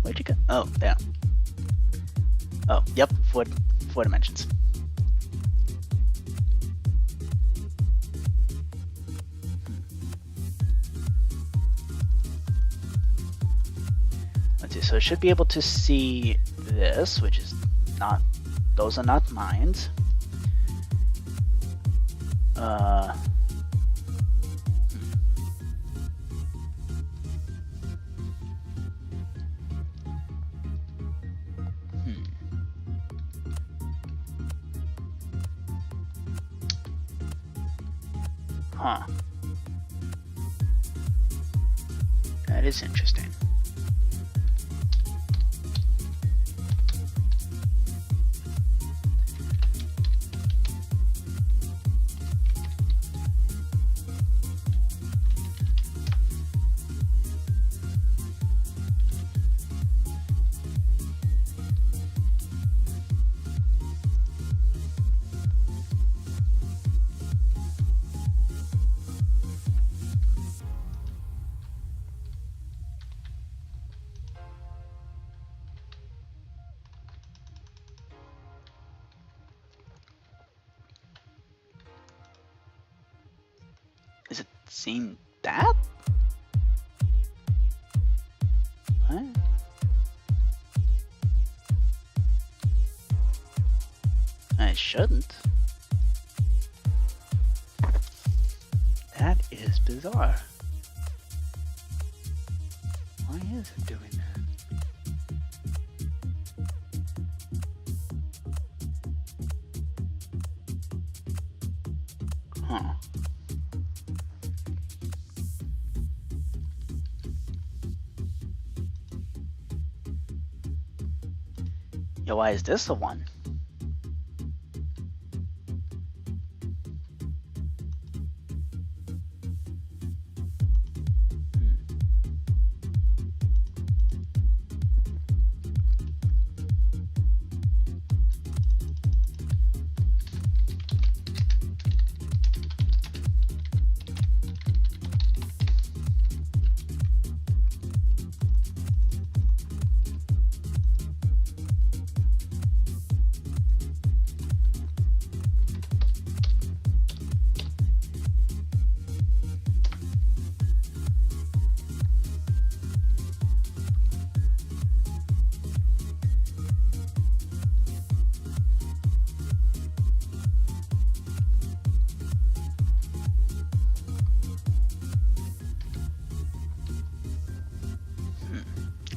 Where'd you go? Oh, there. Oh, yep, four dimensions. Let's see, so I should be able to see this, which is not, those are not mines. Huh. That is interesting. Is it seeing that? What? I shouldn't. That is bizarre. Why is it doing that? Huh. Yeah, why is this the one?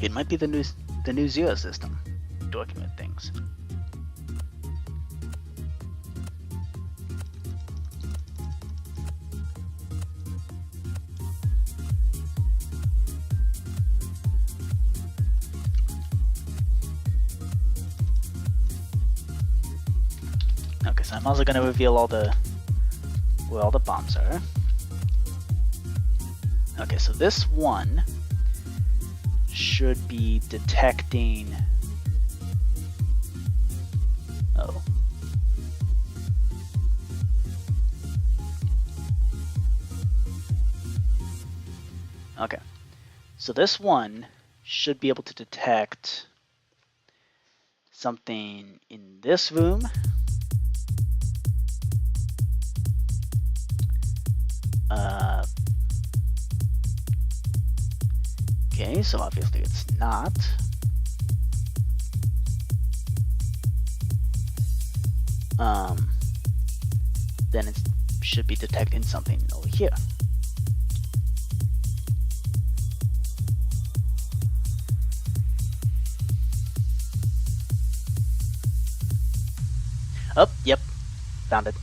It might be the new Zero system. Document things. Okay, so I'm also going to reveal where all the bombs are. Okay, so this one should be detecting. Oh. Okay. So this one should be able to detect something in this room. Okay, so obviously it's not. Then it should be detecting something over here. Oh, yep, found it.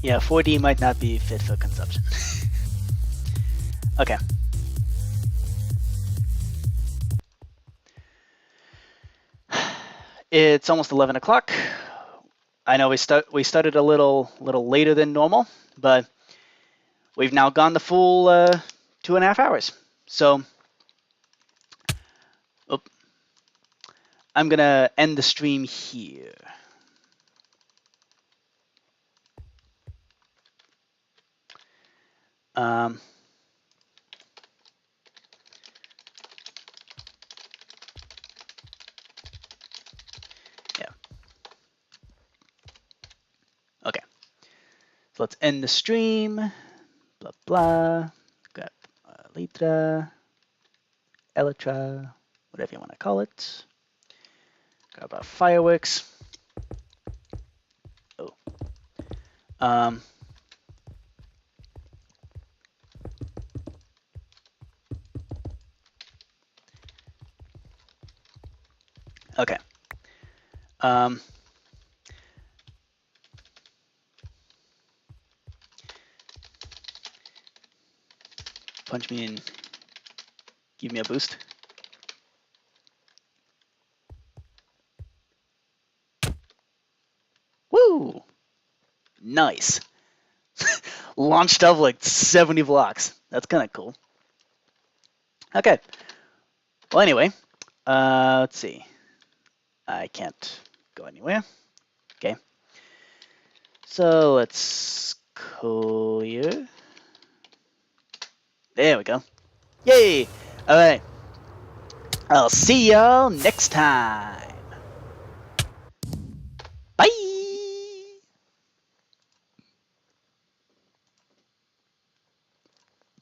Yeah, 4D might not be fit for consumption. Okay. It's almost 11 o'clock. I know we started a little later than normal, but we've now gone the full 2.5 hours. So I'm gonna end the stream here. let's end the stream. Blah blah. Grab Litra, Elytra, whatever you want to call it. Grab our fireworks. Oh. Okay. Punch me and give me a boost. Woo! Nice. Launched up like 70 blocks. That's kind of cool. Okay. Well, anyway, let's see. I can't go anywhere. Okay. So let's clear. There we go. Yay! All right. I'll see y'all next time. Bye!